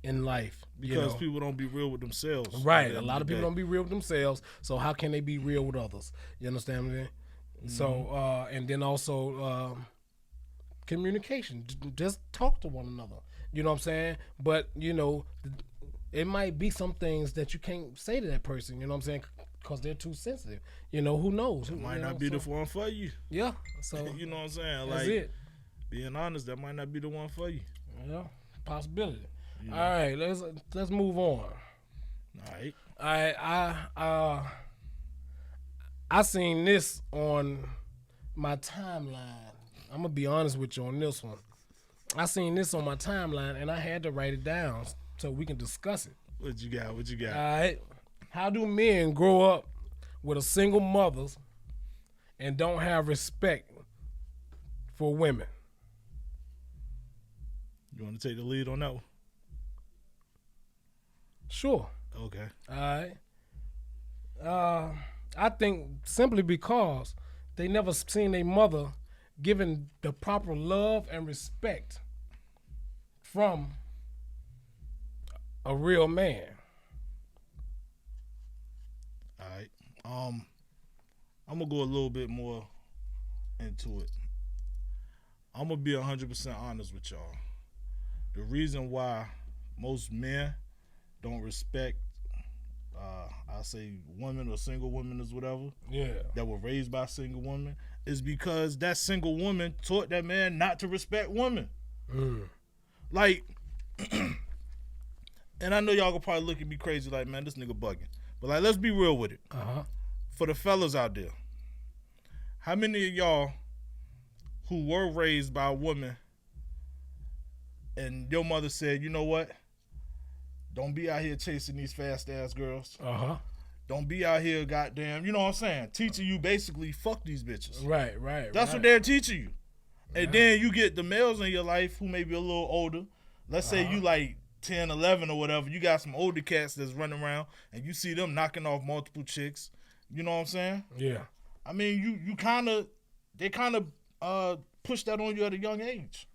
[SPEAKER 2] in life.
[SPEAKER 3] Because people don't be real with themselves.
[SPEAKER 2] Right. A lot of people don't be real with themselves, so how can they be real with others? You understand what I'm saying? So, and then also communication. Just talk to one another. You know what I'm saying? But, it might be some things that you can't say to that person, you know what I'm saying? Because they're too sensitive. Who knows?
[SPEAKER 3] It might not be the one for you.
[SPEAKER 2] Yeah. So
[SPEAKER 3] you know what I'm saying?
[SPEAKER 2] That's
[SPEAKER 3] like,
[SPEAKER 2] it.
[SPEAKER 3] Being honest, that might not be the one for you.
[SPEAKER 2] Yeah. Possibility. All right, let's move on.
[SPEAKER 3] All right.
[SPEAKER 2] I seen this on my timeline. I'm gonna be honest with you on this one. I seen this on my timeline and I had to write it down so we can discuss it.
[SPEAKER 3] What you got?
[SPEAKER 2] All right. How do men grow up with a single mother and don't have respect for women?
[SPEAKER 3] You want to take the lead on that one?
[SPEAKER 2] Sure.
[SPEAKER 3] Okay.
[SPEAKER 2] All right. I think simply because they never seen their mother given the proper love and respect from a real man.
[SPEAKER 3] All right. I'm gonna go a little bit more into it. I'm gonna be 100% honest with y'all. The reason why most men don't respect, I say women or single women is whatever, that were raised by single women, is because that single woman taught that man not to respect women. Like, and I know y'all gonna probably look at me crazy like, man, this nigga bugging. But like, let's be real with it. For the fellas out there, how many of y'all who were raised by a woman and your mother said, you know what? Don't be out here chasing these fast ass girls. Don't be out here, goddamn, you know what I'm saying? Teaching you basically fuck these bitches.
[SPEAKER 2] Right.
[SPEAKER 3] That's what they're teaching you. And then you get the males in your life who may be a little older. Let's say you like 10, 11 or whatever. You got some older cats that's running around and you see them knocking off multiple chicks. You know what I'm saying?
[SPEAKER 2] Yeah.
[SPEAKER 3] I mean, they kind of push that on you at a young age.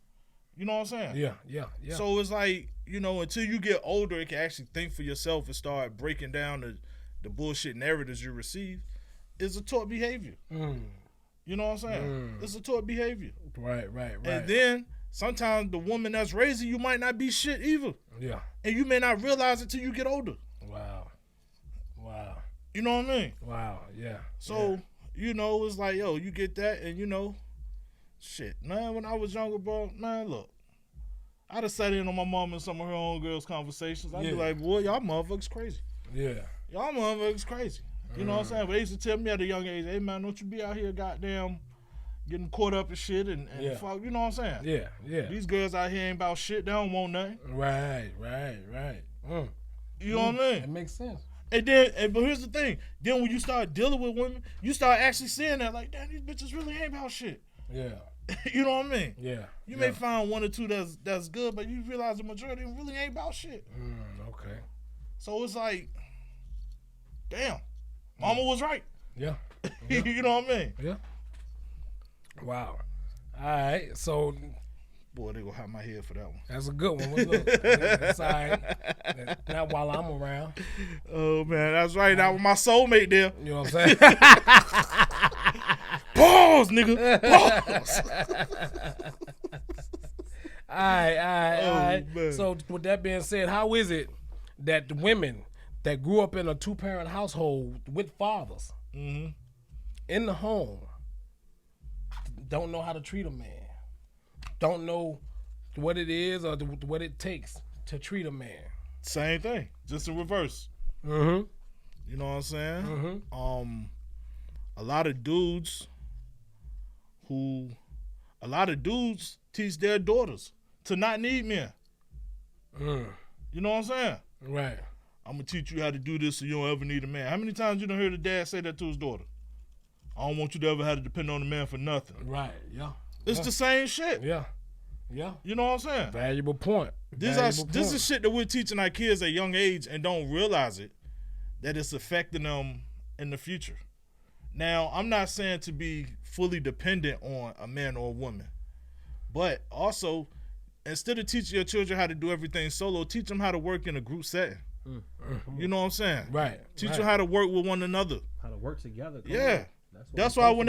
[SPEAKER 3] You know what I'm saying?
[SPEAKER 2] Yeah.
[SPEAKER 3] So it's like, until you get older, it can actually think for yourself and start breaking down the bullshit narratives you receive. It's a taught behavior. You know what I'm saying? It's a taught behavior.
[SPEAKER 2] Right.
[SPEAKER 3] And then sometimes the woman that's raising you might not be shit either.
[SPEAKER 2] Yeah.
[SPEAKER 3] And you may not realize it till you get older.
[SPEAKER 2] Wow.
[SPEAKER 3] You know what I mean?
[SPEAKER 2] Wow, yeah.
[SPEAKER 3] So, it's like, yo, you get that and shit. Man, when I was younger, bro, man, look. I'd have sat in on my mom and some of her own girls' conversations. I'd be like, boy, y'all motherfuckers crazy.
[SPEAKER 2] Yeah.
[SPEAKER 3] Y'all motherfuckers crazy. You know what I'm saying? But they used to tell me at a young age, hey man, don't you be out here goddamn getting caught up in shit and fuck, you know what I'm saying?
[SPEAKER 2] Yeah.
[SPEAKER 3] These girls out here ain't about shit. They don't want nothing.
[SPEAKER 2] Right.
[SPEAKER 3] You know what I mean?
[SPEAKER 2] It makes sense.
[SPEAKER 3] But here's the thing. Then when you start dealing with women, you start actually seeing that, like, damn, these bitches really ain't about shit.
[SPEAKER 2] Yeah.
[SPEAKER 3] You know what I mean?
[SPEAKER 2] Yeah.
[SPEAKER 3] You may find one or two that's good, but you realize the majority of them really ain't about shit.
[SPEAKER 2] Okay.
[SPEAKER 3] So it's like, damn, mama was right.
[SPEAKER 2] Yeah.
[SPEAKER 3] You know what I mean?
[SPEAKER 2] Yeah. Wow. All right. So,
[SPEAKER 3] boy, they gonna have my head for that one.
[SPEAKER 2] That's a good one. Look, that's all right. Not while I'm around.
[SPEAKER 3] Oh man, that's right. Now with my soulmate there.
[SPEAKER 2] You know what I'm saying?
[SPEAKER 3] Pause, nigga. Pause.
[SPEAKER 2] All right.
[SPEAKER 3] Man.
[SPEAKER 2] So with that being said, how is it that the women that grew up in a 2-parent household with fathers in the home don't know how to treat a man, don't know what it is or what it takes to treat a man?
[SPEAKER 3] Same thing, just in reverse.
[SPEAKER 2] Mm-hmm.
[SPEAKER 3] You know what I'm saying?
[SPEAKER 2] Mm-hmm.
[SPEAKER 3] A lot of dudes teach their daughters to not need men. You know what I'm saying?
[SPEAKER 2] Right.
[SPEAKER 3] I'm gonna teach you how to do this so you don't ever need a man. How many times you done heard a dad say that to his daughter? I don't want you to ever have to depend on a man for nothing.
[SPEAKER 2] Right. Yeah.
[SPEAKER 3] It's the same shit.
[SPEAKER 2] Yeah. Yeah.
[SPEAKER 3] You know what I'm saying?
[SPEAKER 2] Valuable point.
[SPEAKER 3] This is shit that we're teaching our kids at a young age and don't realize it, that it's affecting them in the future. Now, I'm not saying to be fully dependent on a man or a woman, but also, instead of teaching your children how to do everything solo, teach them how to work in a group setting. You know what I'm saying?
[SPEAKER 2] Right.
[SPEAKER 3] Teach them how to work with one another.
[SPEAKER 5] How to work together.
[SPEAKER 3] Yeah. That's why when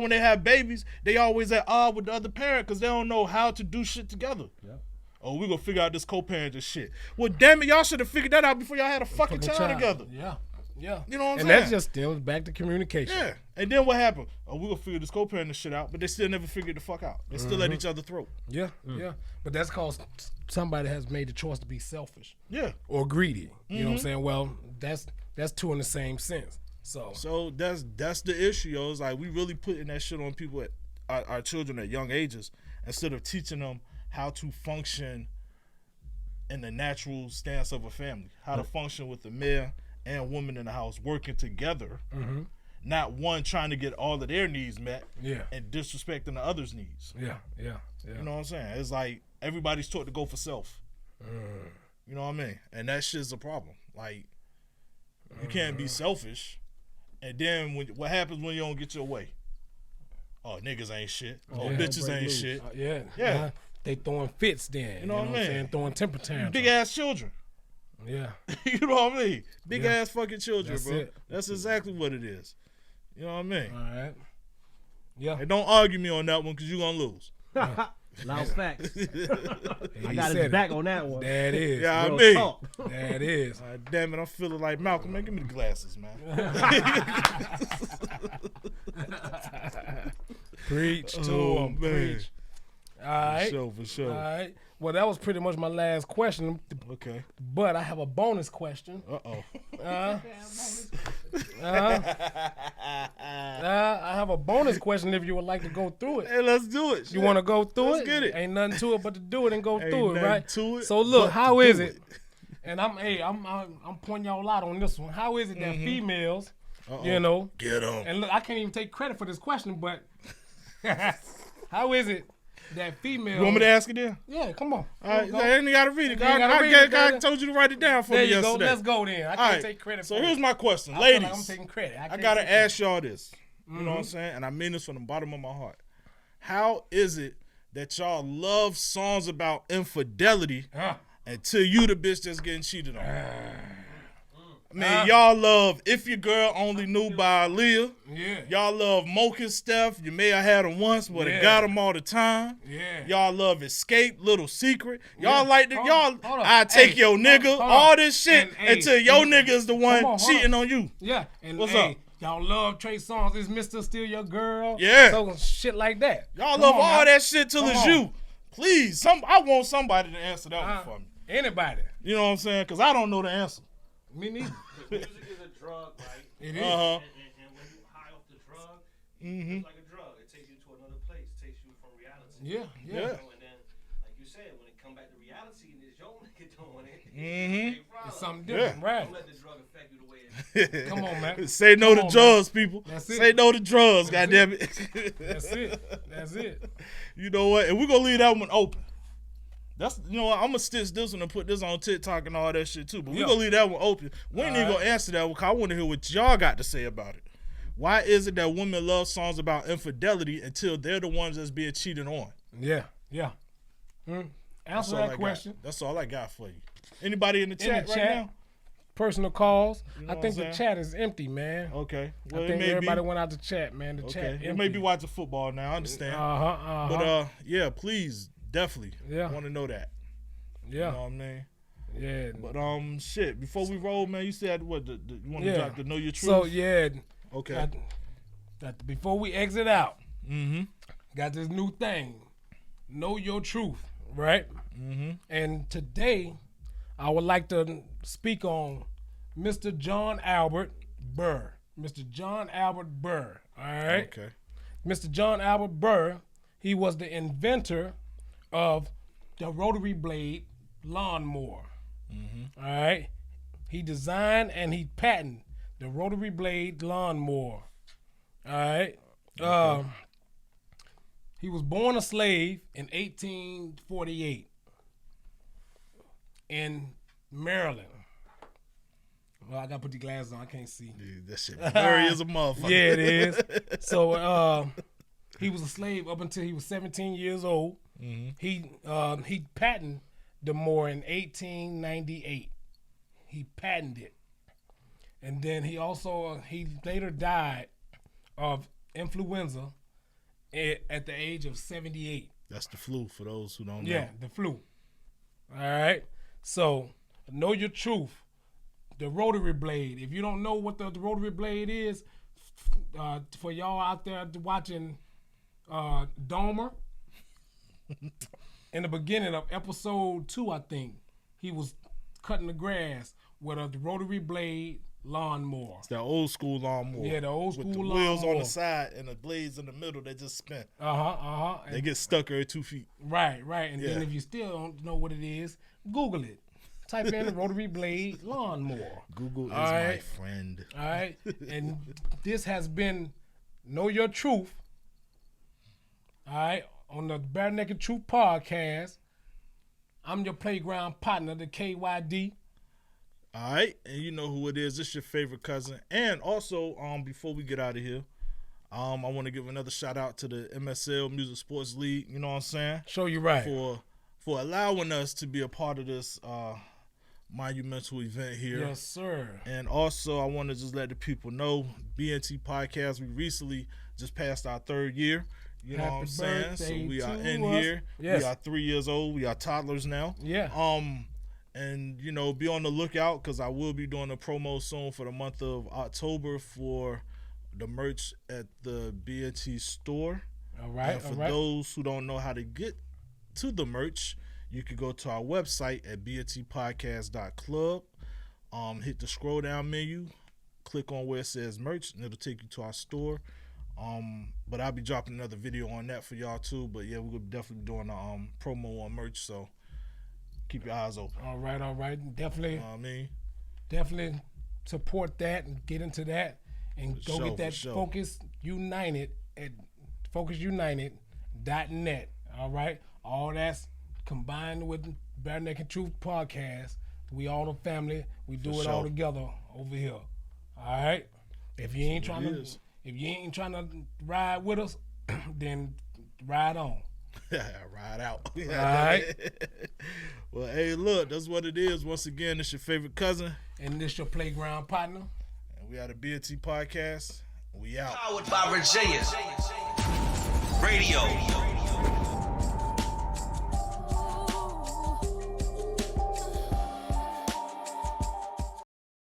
[SPEAKER 3] they have babies, they always at odds with the other parent because they don't know how to do shit together.
[SPEAKER 5] Yeah.
[SPEAKER 3] Oh, we gonna figure out this co-parenting shit. Well, damn it, y'all should have figured that out before y'all had a fucking child together.
[SPEAKER 2] Yeah. Yeah.
[SPEAKER 3] You know what I'm
[SPEAKER 2] and
[SPEAKER 3] saying?
[SPEAKER 2] that just stems back to communication.
[SPEAKER 3] Yeah. And then what happened? Oh, we gonna figure this co-parenting shit out, but they still never figured the fuck out. They still at each other's throat.
[SPEAKER 2] Yeah. Yeah. But that's because somebody has made the choice to be selfish.
[SPEAKER 3] Yeah.
[SPEAKER 2] Or greedy. You know what I'm saying? Well, that's two in the same sense. So
[SPEAKER 3] that's the issue, yo. It's like we really putting that shit on people our children at young ages instead of teaching them how to function in the natural stance of a family, how to function with the man and woman in the house working together, not one trying to get all of their needs met and disrespecting the other's needs.
[SPEAKER 2] Yeah.
[SPEAKER 3] You know what I'm saying? It's like everybody's taught to go for self. You know what I mean? And that shit's a problem. Like, you can't be selfish. And then what happens when you don't get your way? Oh, niggas ain't shit. Oh, bitches ain't shit.
[SPEAKER 2] Yeah. They throwing fits then.
[SPEAKER 3] You know what I mean?
[SPEAKER 2] Saying? Throwing temper tantrums.
[SPEAKER 3] Big ass children.
[SPEAKER 2] Yeah.
[SPEAKER 3] You know what I mean? Big ass fucking children,
[SPEAKER 2] That's
[SPEAKER 3] bro.
[SPEAKER 2] it.
[SPEAKER 3] That's exactly what it is. You know what I mean?
[SPEAKER 2] All right. Yeah.
[SPEAKER 3] And don't argue me on that one because you're going to lose.
[SPEAKER 5] Loud facts. I got his
[SPEAKER 2] said
[SPEAKER 5] back on that one.
[SPEAKER 2] That is.
[SPEAKER 3] Yeah, I
[SPEAKER 5] Real
[SPEAKER 3] mean.
[SPEAKER 5] talk.
[SPEAKER 2] That is.
[SPEAKER 3] Damn it, I'm feeling like Malcolm. Man, give me the glasses, man.
[SPEAKER 2] Preach to him.
[SPEAKER 3] man.
[SPEAKER 2] Preach. All right.
[SPEAKER 3] For sure.
[SPEAKER 2] All right. Well, that was pretty much my last question.
[SPEAKER 3] Okay.
[SPEAKER 2] But I have a bonus question.
[SPEAKER 3] Uh-oh.
[SPEAKER 2] I have a bonus question if you would like to go through it.
[SPEAKER 3] Hey, let's do it.
[SPEAKER 2] You want to go through
[SPEAKER 3] Let's
[SPEAKER 2] it?
[SPEAKER 3] get it.
[SPEAKER 2] Ain't nothing to it but to do it and go through it,
[SPEAKER 3] nothing
[SPEAKER 2] right?
[SPEAKER 3] to it
[SPEAKER 2] So look,
[SPEAKER 3] but
[SPEAKER 2] how
[SPEAKER 3] to
[SPEAKER 2] is
[SPEAKER 3] do
[SPEAKER 2] it? And I'm pointing y'all out on this one. How is it that females, you know,
[SPEAKER 3] Get 'em.
[SPEAKER 2] and look, I can't even take credit for this question, but how is it that females?
[SPEAKER 3] You want me to ask it then?
[SPEAKER 2] Yeah, come on.
[SPEAKER 3] All right, I ain't got to read it.
[SPEAKER 2] You ain't gotta read it,
[SPEAKER 3] I told you to write it down for
[SPEAKER 2] There
[SPEAKER 3] me
[SPEAKER 2] you go.
[SPEAKER 3] yesterday.
[SPEAKER 2] Let's go then. I
[SPEAKER 3] All
[SPEAKER 2] can't
[SPEAKER 3] right,
[SPEAKER 2] take credit
[SPEAKER 3] so
[SPEAKER 2] for
[SPEAKER 3] here's
[SPEAKER 2] it.
[SPEAKER 3] my question.
[SPEAKER 2] I feel
[SPEAKER 3] Ladies,
[SPEAKER 2] like I'm taking credit.
[SPEAKER 3] I got to ask y'all this. You know what I'm saying? And I mean this from the bottom of my heart. How is it that y'all love songs about infidelity until you the bitch that's getting cheated on? I mean, y'all love If Your Girl Only Knew by Aaliyah.
[SPEAKER 2] Yeah.
[SPEAKER 3] Y'all love Mocha Steph. You may have had them once, but it got them all the time.
[SPEAKER 2] Yeah.
[SPEAKER 3] Y'all love Escape, Little Secret. Y'all like the,
[SPEAKER 2] Hold
[SPEAKER 3] y'all,
[SPEAKER 2] on.
[SPEAKER 3] I take
[SPEAKER 2] Hey,
[SPEAKER 3] your nigga,
[SPEAKER 2] hold on.
[SPEAKER 3] all this shit
[SPEAKER 2] And,
[SPEAKER 3] until your nigga is the one
[SPEAKER 2] hold
[SPEAKER 3] cheating on you.
[SPEAKER 2] Yeah. And
[SPEAKER 3] What's
[SPEAKER 2] hey,
[SPEAKER 3] up?
[SPEAKER 2] y'all love Trey Songz. Is Mr. Still Your Girl?
[SPEAKER 3] Yeah.
[SPEAKER 2] So shit like that.
[SPEAKER 3] Y'all
[SPEAKER 2] Come
[SPEAKER 3] love
[SPEAKER 2] on
[SPEAKER 3] all
[SPEAKER 2] now.
[SPEAKER 3] that shit till
[SPEAKER 2] Come
[SPEAKER 3] it's
[SPEAKER 2] on.
[SPEAKER 3] you. Please, I want somebody to answer that one for me.
[SPEAKER 2] Anybody.
[SPEAKER 3] You know what I'm saying? Because I don't know the answer.
[SPEAKER 2] Me neither.
[SPEAKER 4] Music is a drug, right?
[SPEAKER 2] It is.
[SPEAKER 3] Uh-huh.
[SPEAKER 4] And when you high off the drug,
[SPEAKER 3] Mm-hmm.
[SPEAKER 4] it's like a drug. It takes you to another place. It takes you from reality.
[SPEAKER 2] Yeah.
[SPEAKER 4] You know, and then, like you said, when it come back to reality and it's your nigga doing it,
[SPEAKER 2] It's something different, right?
[SPEAKER 4] Don't let the drug affect you the way it
[SPEAKER 2] Come on, man.
[SPEAKER 3] Say no to drugs, people.
[SPEAKER 2] That's it.
[SPEAKER 3] Say no to drugs, goddammit.
[SPEAKER 2] That's it. That's it.
[SPEAKER 3] You know what? And we're gonna leave that one open. That's, you know what, I'm gonna stitch this one and put this on TikTok and all that shit too. But we're gonna leave that one open. We ain't even gonna answer that one because I want to hear what y'all got to say about it. Why is it that women love songs about infidelity until they're the ones that's being cheated on?
[SPEAKER 2] Yeah. Answer that question.
[SPEAKER 3] That's all I got for you. Anybody in the chat right now?
[SPEAKER 2] Personal calls.
[SPEAKER 3] You know
[SPEAKER 2] I
[SPEAKER 3] what
[SPEAKER 2] think
[SPEAKER 3] I'm
[SPEAKER 2] the
[SPEAKER 3] saying?
[SPEAKER 2] chat is empty, man.
[SPEAKER 3] Okay. Well,
[SPEAKER 2] I think everybody went out to chat, man. The chat empty.
[SPEAKER 3] It may be watching football now. I understand. But yeah, please, definitely.
[SPEAKER 2] Yeah.
[SPEAKER 3] Want to know that.
[SPEAKER 2] Yeah.
[SPEAKER 3] You know what I mean?
[SPEAKER 2] Yeah.
[SPEAKER 3] But shit. Before we roll, man, you said what? You want to drop the Know Your Truth?
[SPEAKER 2] So yeah.
[SPEAKER 3] Okay.
[SPEAKER 2] Before we exit out,
[SPEAKER 3] Mm-hmm.
[SPEAKER 2] got this new thing, Know Your Truth, right?
[SPEAKER 3] Mm-hmm.
[SPEAKER 2] And today, I would like to speak on Mr. John Albert Burr. Mr. John Albert Burr, all right?
[SPEAKER 3] Okay.
[SPEAKER 2] Mr. John Albert Burr, he was the inventor of the rotary blade lawnmower, all right? He designed and he patented the rotary blade lawnmower, all right? He was born a slave in 1848 in Maryland. Well, I gotta put the glasses on. I can't see.
[SPEAKER 3] Dude, that shit blurry as a motherfucker.
[SPEAKER 2] Yeah, it is. So he was a slave up until he was 17 years old.
[SPEAKER 3] Mm-hmm.
[SPEAKER 2] He patented the mower in 1898. He patented it, and then he also he later died of influenza at the age of 78.
[SPEAKER 3] That's the flu for those who don't know.
[SPEAKER 2] Yeah, the flu. All right. So, Know Your Truth. The rotary blade. If you don't know what the rotary blade is, for y'all out there watching Dahmer, in the beginning of episode 2, I think, he was cutting the grass with a rotary blade lawnmower.
[SPEAKER 3] It's that old school lawnmower.
[SPEAKER 2] Yeah, the old school
[SPEAKER 3] with the
[SPEAKER 2] lawnmower.
[SPEAKER 3] wheels on the side and the blades in the middle that just spin. They
[SPEAKER 2] And
[SPEAKER 3] get stuck every 2 feet.
[SPEAKER 2] right. And
[SPEAKER 3] Yeah.
[SPEAKER 2] then if you still don't know what it is, Google it. Type in rotary blade lawnmower.
[SPEAKER 3] Google is
[SPEAKER 2] All
[SPEAKER 3] my
[SPEAKER 2] right.
[SPEAKER 3] friend.
[SPEAKER 2] All right. And this has been Know Your Truth. All right. On the Bare Naked Truth podcast. I'm your playground partner, the KYD.
[SPEAKER 3] All right, and you know who it is. It's your favorite cousin. And also, before we get out of here, I want to give another shout out to the MSL Music Sports League. You know what I'm saying?
[SPEAKER 2] Show you right.
[SPEAKER 3] For allowing us to be a part of this monumental event here.
[SPEAKER 2] Yes, sir.
[SPEAKER 3] And also, I want to just let the people know, BNT Podcast, we recently just passed our 3rd year. You know what I'm saying? So we are in here.
[SPEAKER 2] Yes.
[SPEAKER 3] We are 3 years old. We are toddlers now.
[SPEAKER 2] Yeah.
[SPEAKER 3] And, you know, be on the lookout because I will be doing a promo soon for the month of October for the merch at the BNT store.
[SPEAKER 2] All right.
[SPEAKER 3] And for those who don't know how to get to the merch, you can go to our website at bntpodcast.club. Hit the scroll down menu, click on where it says merch, and it'll take you to our store. But I'll be dropping another video on that for y'all too. But yeah, we're definitely doing a promo on merch, so keep your eyes open.
[SPEAKER 2] All right. Definitely.
[SPEAKER 3] You know what I mean?
[SPEAKER 2] Definitely support that and get into that and
[SPEAKER 3] For
[SPEAKER 2] go
[SPEAKER 3] sure,
[SPEAKER 2] get that
[SPEAKER 3] for sure.
[SPEAKER 2] Focus United at focusunited.net. All right. All that's combined with Bare Naked Truth podcast. We all the family. We do
[SPEAKER 3] For
[SPEAKER 2] it
[SPEAKER 3] sure.
[SPEAKER 2] all together over here. All right. If you ain't
[SPEAKER 3] That's
[SPEAKER 2] trying
[SPEAKER 3] what
[SPEAKER 2] to,
[SPEAKER 3] it is.
[SPEAKER 2] if you ain't trying to ride with us, then ride on.
[SPEAKER 3] Ride out.
[SPEAKER 2] All right.
[SPEAKER 3] Well, hey, look, that's what it is. Once again, it's your favorite cousin.
[SPEAKER 2] And this your playground partner.
[SPEAKER 3] And we are the BNT Podcast. We out.
[SPEAKER 1] Powered by Virginia Radio.